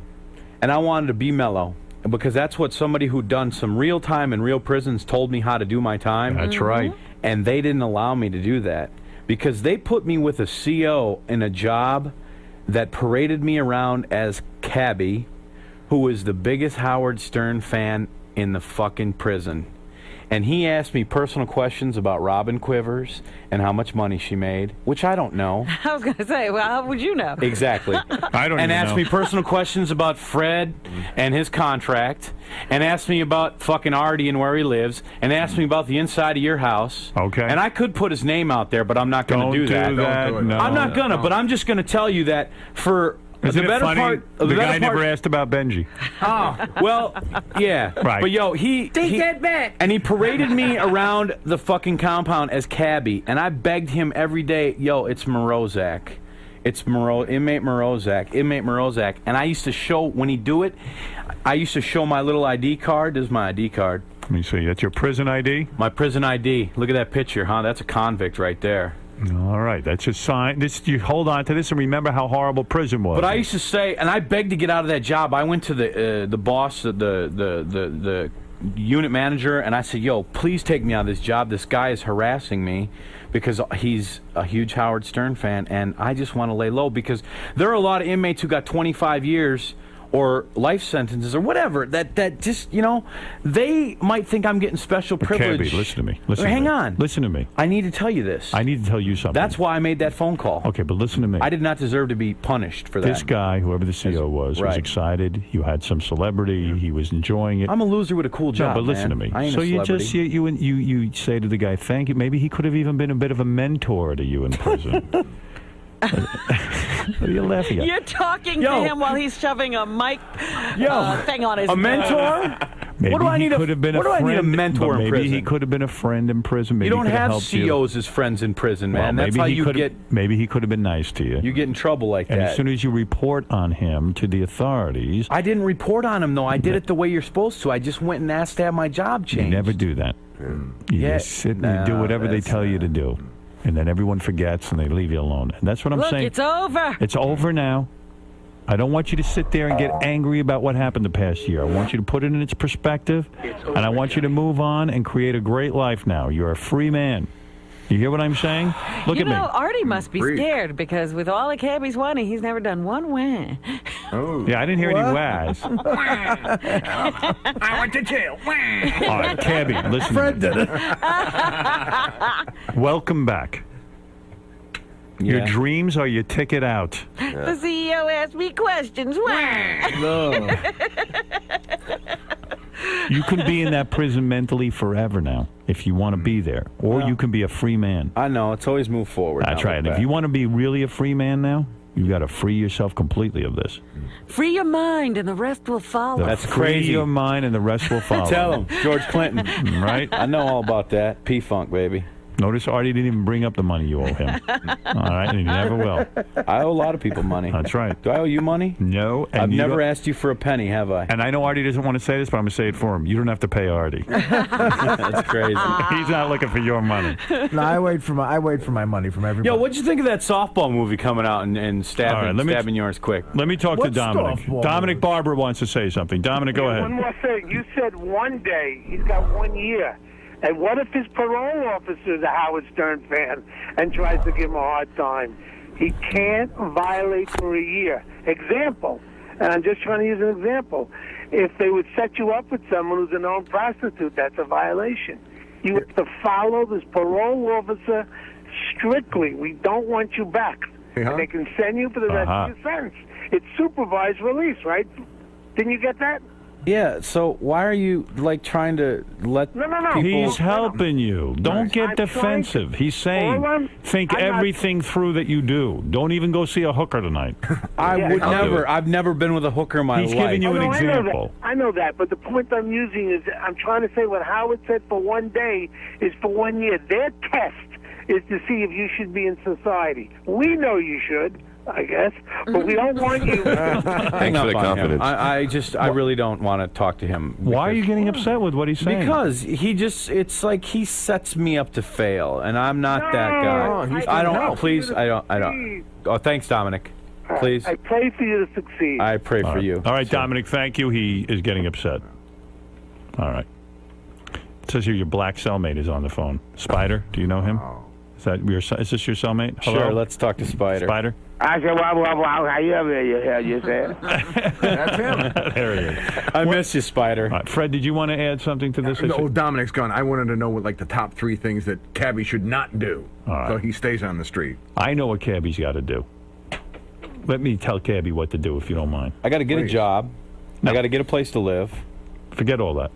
Speaker 9: and I wanted to be mellow, because that's what somebody who'd done some real time in real prisons told me how to do my time.
Speaker 3: That's right.
Speaker 9: And they didn't allow me to do that because they put me with a CO in a job that paraded me around as Cabbie, who was the biggest Howard Stern fan in the fucking prison. And he asked me personal questions about Robin Quivers and how much money she made, which I don't know.
Speaker 5: I was going to say, well, how would you know?
Speaker 9: Exactly.
Speaker 3: I don't
Speaker 9: and
Speaker 3: even
Speaker 9: asked
Speaker 3: know.
Speaker 9: me personal questions about Fred and his contract, and asked me about fucking Artie and where he lives, and asked me about the inside of your house.
Speaker 3: Okay.
Speaker 9: And I could put his name out there, but I'm not going
Speaker 3: Don't
Speaker 9: to do that.
Speaker 3: do that.
Speaker 15: Don't do it.
Speaker 3: No.
Speaker 9: I'm not gonna, but I'm just going to tell you that for
Speaker 3: Isn't
Speaker 9: the
Speaker 3: it
Speaker 9: better
Speaker 3: funny?
Speaker 9: part,
Speaker 3: The
Speaker 9: better
Speaker 3: guy
Speaker 9: part,
Speaker 3: never asked about Benji.
Speaker 9: well, yeah.
Speaker 3: Right.
Speaker 9: But yo, he
Speaker 5: that back.
Speaker 9: and he paraded me around the fucking compound as Cabbie, and I begged him every day, yo, it's Morozak. It's inmate Morozak. And I used to show, when he'd do it, I used to show my little ID card. This is my ID card.
Speaker 3: Let me see. That's your prison ID?
Speaker 9: My prison ID. Look at that picture, huh? That's a convict right there.
Speaker 3: All right. That's a sign. You hold on to this and remember how horrible prison was.
Speaker 9: But I used to say, and I begged to get out of that job. I went to the boss, the unit manager, and I said, yo, please take me out of this job. This guy is harassing me because he's a huge Howard Stern fan, and I just want to lay low because there are a lot of inmates who got 25 years or life sentences or whatever that just, you know, they might think I'm getting special privilege.
Speaker 3: Cabbie, listen to me. Listen
Speaker 9: Hang
Speaker 3: to me.
Speaker 9: on.
Speaker 3: Listen to me.
Speaker 9: I need to tell you this.
Speaker 3: I need to tell you something.
Speaker 9: That's why I made that phone call.
Speaker 3: Okay, but listen to me.
Speaker 9: I did not deserve to be punished for that.
Speaker 3: This guy, whoever the CEO was
Speaker 9: Right.
Speaker 3: excited. You had some celebrity. He was enjoying it.
Speaker 9: I'm a loser with a cool job.
Speaker 3: No, but listen
Speaker 9: man.
Speaker 3: to me.
Speaker 9: I ain't
Speaker 3: So
Speaker 9: a
Speaker 3: you
Speaker 9: celebrity.
Speaker 3: just you say to the guy, thank you. Maybe he could have even been a bit of a mentor to you in prison. What are you laughing at?
Speaker 5: You're talking
Speaker 9: Yo.
Speaker 5: to him while he's shoving a mic thing on his
Speaker 9: a mentor?
Speaker 3: Maybe
Speaker 9: what do I
Speaker 3: he
Speaker 9: need
Speaker 3: could have been
Speaker 9: what
Speaker 3: a
Speaker 9: do I
Speaker 3: friend,
Speaker 9: need a mentor
Speaker 3: but
Speaker 9: in
Speaker 3: maybe
Speaker 9: prison?
Speaker 3: he could have been a friend in prison. Maybe
Speaker 9: You don't
Speaker 3: he could
Speaker 9: have
Speaker 3: helped you.
Speaker 9: COs as friends in prison,
Speaker 3: Well,
Speaker 9: man. That's
Speaker 3: maybe
Speaker 9: how
Speaker 3: he
Speaker 9: you
Speaker 3: could
Speaker 9: get
Speaker 3: have. Maybe he could have been nice to you.
Speaker 9: you get in trouble like
Speaker 3: And
Speaker 9: that.
Speaker 3: as soon as you report on him to the authorities,
Speaker 9: I didn't report on him though. I did it the way you're supposed to. I just went and asked to have my job
Speaker 3: you
Speaker 9: changed.
Speaker 3: never do that. You
Speaker 9: Yeah.
Speaker 3: just sit and you do
Speaker 9: No,
Speaker 3: whatever they
Speaker 9: that's,
Speaker 3: tell you to do, and then everyone forgets and they leave you alone. And that's what I'm
Speaker 5: Look,
Speaker 3: saying.
Speaker 5: it's over.
Speaker 3: It's over now. I don't want you to sit there and get angry about what happened the past year. I want you to put it in its perspective, and I want you to move on and create a great life now. You're a free man. You hear what I'm saying? Look
Speaker 5: You
Speaker 3: at
Speaker 5: know,
Speaker 3: me.
Speaker 5: Artie must be
Speaker 15: Free.
Speaker 5: scared because with all of Cabbie's wanting, he's never done one wah.
Speaker 15: Oh.
Speaker 3: Yeah, I didn't hear any whas. All
Speaker 2: I went to jail.
Speaker 3: right, Cabbie, listen.
Speaker 6: Fred did it.
Speaker 3: Welcome back. Your
Speaker 9: Yeah.
Speaker 3: dreams are your ticket out.
Speaker 5: The CEO asked me questions. Wah.
Speaker 3: You can be in that prison mentally forever now if you want to be there, or you can be a free man.
Speaker 9: I know, it's always move forward.
Speaker 3: That's
Speaker 9: not
Speaker 3: right.
Speaker 9: look
Speaker 3: And if
Speaker 9: back.
Speaker 3: you want to be really a free man now, you got to free yourself completely of this.
Speaker 5: Free your mind and the rest will follow.
Speaker 9: That's
Speaker 3: free
Speaker 9: crazy.
Speaker 3: your mind, and the rest will follow.
Speaker 9: Tell him, George Clinton.
Speaker 3: Right?
Speaker 9: I know all about that. P-Funk, baby.
Speaker 3: Notice Artie didn't even bring up the money you owe him. All right, and he never will.
Speaker 9: I owe a lot of people money.
Speaker 3: That's right.
Speaker 9: Do I owe you money?
Speaker 3: No, and
Speaker 9: I've
Speaker 3: you
Speaker 9: never
Speaker 3: don't-
Speaker 9: asked you for a penny, have I?
Speaker 3: And I know Artie doesn't want to say this, but I'm going to say it for him. You don't have to pay Artie.
Speaker 9: That's crazy.
Speaker 3: He's not looking for your money.
Speaker 6: No, I wait for my money from everybody.
Speaker 9: Yo, what'd you think of that softball movie coming out and stabbing,
Speaker 3: All right, let me-
Speaker 9: stabbing yours quick?
Speaker 3: Let me talk to
Speaker 6: What
Speaker 3: Dominic.
Speaker 6: softball
Speaker 3: Dominic
Speaker 6: movie?
Speaker 3: Barber wants to say something. Dominic, go
Speaker 7: One
Speaker 3: ahead.
Speaker 7: more thing. You said one day. He's got 1 year. And what if his parole officer is a Howard Stern fan and tries to give him a hard time? He can't violate for a year. Example, and I'm just trying to use an example. If they would set you up with someone who's a known prostitute, that's a violation. You have to follow this parole officer strictly. We don't want you back.
Speaker 15: Uh-huh.
Speaker 7: And they can send you for the rest of your sentence. It's supervised release, right? Didn't you get that?
Speaker 9: Yeah, so why are you, like, trying to let
Speaker 7: No.
Speaker 9: people...
Speaker 3: He's helping you. Don't get
Speaker 7: I'm
Speaker 3: defensive. He's saying,
Speaker 7: I'm
Speaker 3: think
Speaker 7: not-
Speaker 3: everything through that you do. Don't even go see a hooker tonight.
Speaker 9: I would
Speaker 3: I'll do
Speaker 9: never...
Speaker 3: it.
Speaker 9: I've never been with a hooker in my
Speaker 3: He's
Speaker 9: life.
Speaker 3: giving you an
Speaker 7: no,
Speaker 3: example.
Speaker 7: I know that, but the point I'm using is I'm trying to say what Howard said for 1 day is for 1 year. Their test is to see if you should be in society. We know you should. I guess. But we don't want you.
Speaker 9: Hang
Speaker 13: for
Speaker 9: up
Speaker 13: the
Speaker 9: on
Speaker 13: confidence.
Speaker 9: him. I really don't want to talk to him.
Speaker 3: Why are you getting upset with what he's saying?
Speaker 9: Because it's like he sets me up to fail, and I'm not that guy. I don't. Please, I don't. Oh, thanks, Dominic. Please.
Speaker 7: I pray for you to succeed.
Speaker 9: I pray for you.
Speaker 3: All right, Dominic, thank you. He is getting upset. All right. It says here your black cellmate is on the phone. Spider, do you know him? Is this your cellmate? Hello?
Speaker 9: Sure, let's talk to Spider.
Speaker 3: Spider?
Speaker 16: I said, how you ever you said?
Speaker 15: That's him.
Speaker 3: There he is.
Speaker 9: I miss you, Spider.
Speaker 3: All right, Fred, did you want to add something to this?
Speaker 15: No, Dominic's gone. I wanted to know what like the top 3 things that Cabbie should not do,
Speaker 3: right.
Speaker 15: so he stays on the street.
Speaker 3: I know what Cabbie's got to do. Let me tell Cabbie what to do, if you don't mind.
Speaker 9: I got to get a job. I got to get a place to live.
Speaker 3: Forget all that.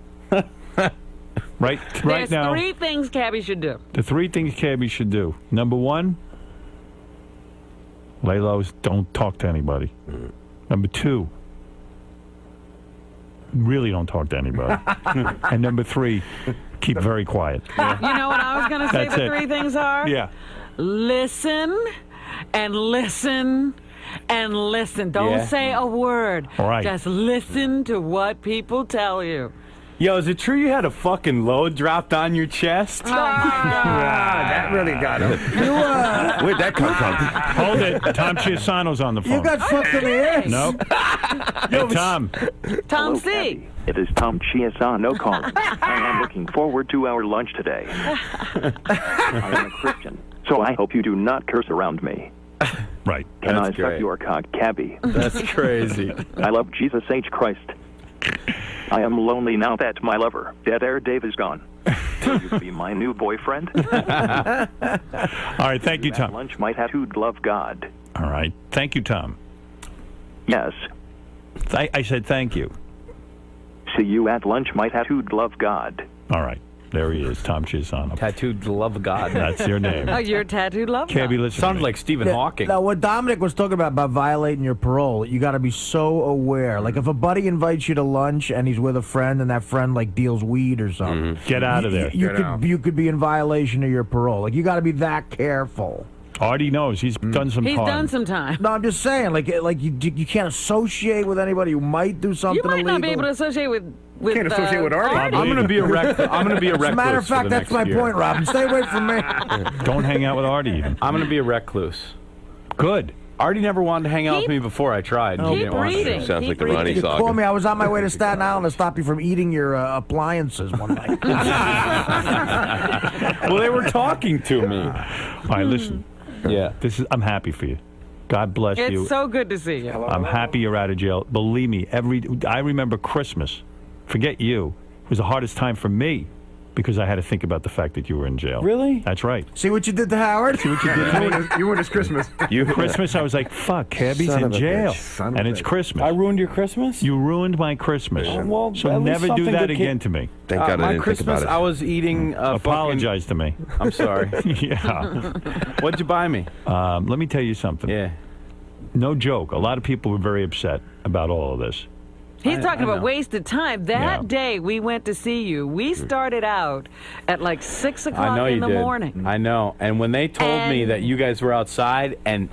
Speaker 3: right
Speaker 5: There's
Speaker 3: now,
Speaker 5: 3 things Cabbie should do.
Speaker 3: the 3 things Cabbie should do. Number 1, lay low, don't talk to anybody. Number 2, really don't talk to anybody. And number 3, keep very quiet.
Speaker 5: You know what I was going to say
Speaker 3: That's
Speaker 5: the
Speaker 3: it.
Speaker 5: 3 things are?
Speaker 3: Yeah.
Speaker 5: Listen and listen and listen. Don't
Speaker 9: Yeah.
Speaker 5: say a word.
Speaker 3: All right.
Speaker 5: Just listen to what people tell you.
Speaker 9: Yo, is it true you had a fucking load dropped on your chest?
Speaker 15: That really got him.
Speaker 13: Where'd that come from?
Speaker 3: Hold it. Tom Chiasano's on the phone.
Speaker 6: You got fucked in the ass.
Speaker 3: No. Hey, Tom.
Speaker 5: Tom C.
Speaker 17: It is Tom Chiasano calling. I am looking forward to our lunch today. I am a Christian, so I hope you do not curse around me.
Speaker 3: Right.
Speaker 17: Can
Speaker 9: That's
Speaker 17: I suck
Speaker 9: great.
Speaker 17: your cock, Cabbie?
Speaker 9: That's crazy.
Speaker 17: I love Jesus H. Christ. I am lonely now that my lover, Dead Air Dave, is gone. Will you be my new boyfriend?
Speaker 3: All right. Thank you,
Speaker 17: At
Speaker 3: Tom.
Speaker 17: lunch might have to love God.
Speaker 3: All right. Thank you, Tom.
Speaker 17: Yes.
Speaker 3: I said thank you.
Speaker 17: See you at lunch might have to love God.
Speaker 3: All right. There he is, Tom Chiasano.
Speaker 9: Tattooed love of God.
Speaker 3: That's your name.
Speaker 5: Oh, you're a tattooed lover.
Speaker 3: Cabbie, listen.
Speaker 9: Sounds like Stephen Hawking.
Speaker 6: Now, what Dominic was talking about violating your parole, you got to be so aware. Like, if a buddy invites you to lunch and he's with a friend and that friend, like, deals weed or something.
Speaker 3: Get out of there.
Speaker 6: You could be in violation of your parole. Like, you got to be that careful.
Speaker 3: Artie knows. He's done some
Speaker 5: He's
Speaker 3: time.
Speaker 5: done some time.
Speaker 6: No, I'm just saying, like you can't associate with anybody who might do something
Speaker 5: You might
Speaker 6: illegal.
Speaker 5: not be able to associate with
Speaker 15: Can't associate with Artie.
Speaker 9: I'm gonna be a wreck. I'm gonna be a
Speaker 6: As a
Speaker 9: recluse.
Speaker 6: matter of
Speaker 9: for
Speaker 6: fact,
Speaker 9: the
Speaker 6: that's
Speaker 9: next
Speaker 6: my
Speaker 9: year.
Speaker 6: point, Robin. Stay away from me.
Speaker 3: Don't hang out with Artie even.
Speaker 9: I'm gonna be a recluse.
Speaker 3: Good.
Speaker 9: Artie never wanted to hang out with me before I tried. He
Speaker 5: Keep
Speaker 9: didn't want to.
Speaker 5: reading.
Speaker 13: Sounds like the
Speaker 5: Keep
Speaker 13: Ronnie
Speaker 5: reading.
Speaker 6: You
Speaker 13: saga.
Speaker 6: call me. I was on my way to Staten Island to stop you from eating your appliances one night.
Speaker 9: Well, they were talking to me.
Speaker 3: All right, listen.
Speaker 9: Yeah.
Speaker 3: I'm happy for you. God bless you.
Speaker 5: It's so good to see you.
Speaker 3: I'm happy you're out of jail. Believe me, I remember Christmas. Forget you. It was the hardest time for me because I had to think about the fact that you were in jail.
Speaker 9: Really?
Speaker 3: That's right.
Speaker 6: See what you did to Howard?
Speaker 3: See what you did to me?
Speaker 15: You went this Christmas.
Speaker 3: Christmas, I was like, fuck, Cabbie's
Speaker 13: Son
Speaker 3: in
Speaker 13: of a
Speaker 3: jail.
Speaker 13: bitch.
Speaker 15: Son of
Speaker 3: And
Speaker 15: a
Speaker 3: it's
Speaker 15: bitch.
Speaker 3: Christmas.
Speaker 9: I ruined your Christmas.
Speaker 3: You ruined my Christmas.
Speaker 9: well,
Speaker 3: So
Speaker 9: at least
Speaker 3: never do
Speaker 9: something
Speaker 3: that
Speaker 9: good came-
Speaker 3: again to me.
Speaker 13: Thank God I
Speaker 9: my
Speaker 13: didn't
Speaker 9: Christmas,
Speaker 13: think about it.
Speaker 9: I was eating.
Speaker 3: Apologize to me.
Speaker 9: I'm sorry.
Speaker 3: Yeah.
Speaker 9: What'd you buy me?
Speaker 3: Let me tell you something.
Speaker 9: Yeah.
Speaker 3: No joke. A lot of people were very upset about all of this.
Speaker 5: He's talking
Speaker 9: I
Speaker 5: about
Speaker 9: know.
Speaker 5: wasted time. That
Speaker 3: Yeah.
Speaker 5: day we went to see you, we started out at like 6
Speaker 9: I
Speaker 5: o'clock
Speaker 9: know
Speaker 5: in
Speaker 9: you
Speaker 5: the
Speaker 9: did.
Speaker 5: morning.
Speaker 9: I know. And when they told me
Speaker 5: And-
Speaker 9: that you guys were outside and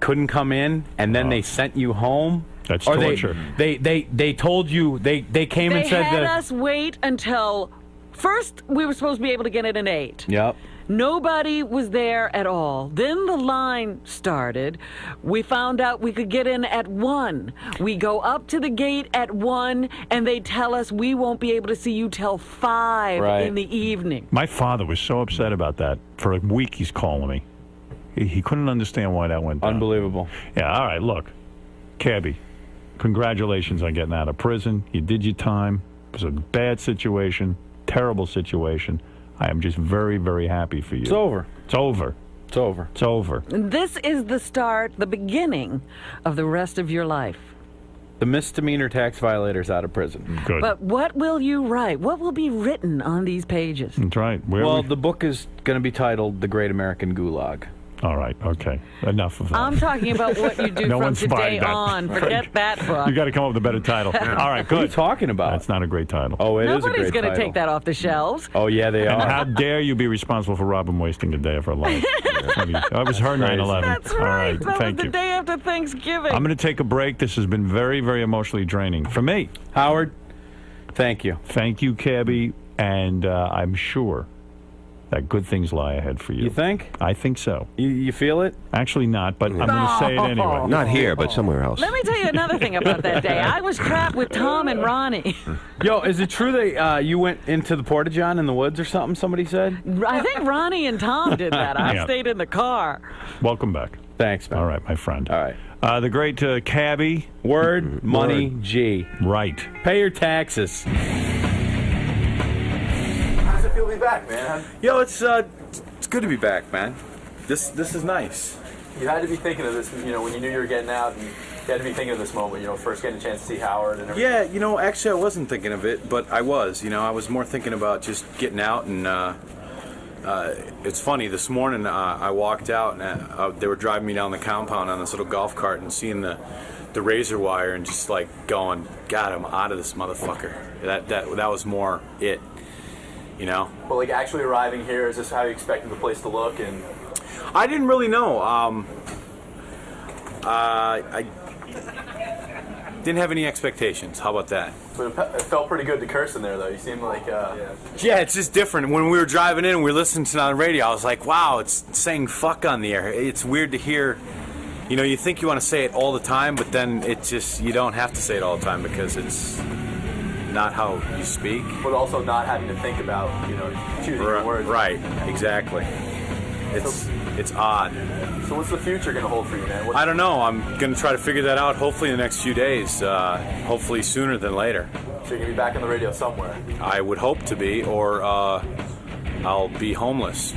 Speaker 9: couldn't come in, and then they sent you home.
Speaker 3: That's
Speaker 9: or
Speaker 3: torture.
Speaker 9: They told you they came
Speaker 5: They
Speaker 9: and said
Speaker 5: had
Speaker 9: that.
Speaker 5: us wait until first we were supposed to be able to get in at 8.
Speaker 9: Yep.
Speaker 5: Nobody was there at all. Then the line started. We found out we could get in at 1. We go up to the gate at 1, and they tell us we won't be able to see you till 5
Speaker 9: Right.
Speaker 5: in the evening.
Speaker 3: My father was so upset about that. For a week, he's calling me. He couldn't understand why that went down.
Speaker 9: Unbelievable.
Speaker 3: Yeah, all right, look. Cabbie, congratulations on getting out of prison. You did your time. It was a bad situation, terrible situation. I am just very, very happy for you.
Speaker 9: It's over.
Speaker 3: It's over.
Speaker 9: It's over.
Speaker 3: It's over.
Speaker 5: This is the start, the beginning of the rest of your life.
Speaker 9: The misdemeanor tax violators out of prison.
Speaker 3: Good.
Speaker 5: But what will you write? What will be written on these pages?
Speaker 3: That's right.
Speaker 9: Well, the book is going to be titled The Great American Gulag.
Speaker 3: All right. Okay. Enough of that.
Speaker 5: I'm talking about what you do
Speaker 3: No
Speaker 5: from
Speaker 3: one
Speaker 5: today
Speaker 3: spotted that.
Speaker 5: on. Forget that book.
Speaker 3: You got to come up with a better title. All right. Good.
Speaker 9: What are you talking about?
Speaker 3: That's not a great title.
Speaker 9: Oh, it is a
Speaker 5: Nobody's
Speaker 9: great
Speaker 5: going to
Speaker 9: title.
Speaker 5: take that off the shelves.
Speaker 9: Oh, yeah, they
Speaker 3: And
Speaker 9: are.
Speaker 3: how dare you be responsible for Robin wasting the day of her life? That was her 9/11.
Speaker 5: That's
Speaker 3: All
Speaker 5: right.
Speaker 3: right.
Speaker 5: That
Speaker 3: Thank
Speaker 5: was
Speaker 3: you.
Speaker 5: the day after Thanksgiving.
Speaker 3: I'm going to take a break. This has been very, very emotionally draining for me.
Speaker 9: Howard, thank you.
Speaker 3: Thank you, Cabbie. And I'm sure that good things lie ahead for you.
Speaker 9: You think?
Speaker 3: I think so.
Speaker 9: You feel it?
Speaker 3: Actually not, but I'm going to say it anyway.
Speaker 13: Not here, but somewhere else.
Speaker 5: Let me tell you another thing about that day. I was trapped with Tom and Ronnie.
Speaker 9: Yo, is it true that you went into the Porta-John in the woods or something, somebody said?
Speaker 5: I think Ronnie and Tom did that. I
Speaker 3: Yeah.
Speaker 5: stayed in the car.
Speaker 3: Welcome back.
Speaker 9: Thanks, man.
Speaker 3: All right, my friend.
Speaker 9: All right.
Speaker 3: The great Cabbie.
Speaker 9: Word, money, G.
Speaker 3: Right.
Speaker 9: Pay your taxes.
Speaker 18: How does it feel to be back, man?
Speaker 1: Yo, it's good to be back, man. This is nice.
Speaker 18: You had to be thinking of this, when you knew you were getting out, and you had to be thinking of this moment, first getting a chance to see Howard and everything.
Speaker 1: Yeah, actually I wasn't thinking of it, but I was. I was more thinking about just getting out and. It's funny. This morning I walked out and they were driving me down the compound on this little golf cart and seeing the razor wire and just like going, God, I'm out of this motherfucker. That was more it.
Speaker 18: But like actually arriving here, is this how you expected the place to look? And
Speaker 1: I didn't really know. I didn't have any expectations. How about that?
Speaker 18: But it felt pretty good to curse in there, though. You seemed like...
Speaker 1: Yeah, it's just different. When we were driving in and we were listening to it on the radio, I was like, wow, it's saying fuck on the air. It's weird to hear. You think you want to say it all the time, but then it just, you don't have to say it all the time because it's not how you speak.
Speaker 18: But also not having to think about, choosing your words.
Speaker 1: Right, exactly. It's odd.
Speaker 18: So what's the future going to hold for you, man?
Speaker 1: I don't know. I'm going to try to figure that out hopefully in the next few days. Hopefully sooner than later.
Speaker 18: So you're going to be back on the radio somewhere?
Speaker 1: I would hope to be, or I'll be homeless.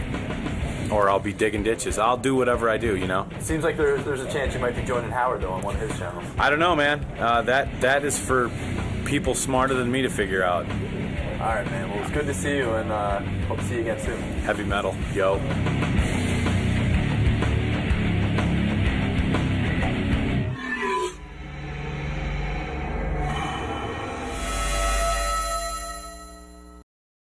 Speaker 1: Or I'll be digging ditches. I'll do whatever I do,
Speaker 18: It seems like there's a chance you might be joining Howard, though, on one of his channels.
Speaker 1: I don't know, man. That is for people smarter than me to figure out.
Speaker 18: All right, man. Well, it's good to see you, and hope to see you again soon.
Speaker 1: Heavy metal. Yo.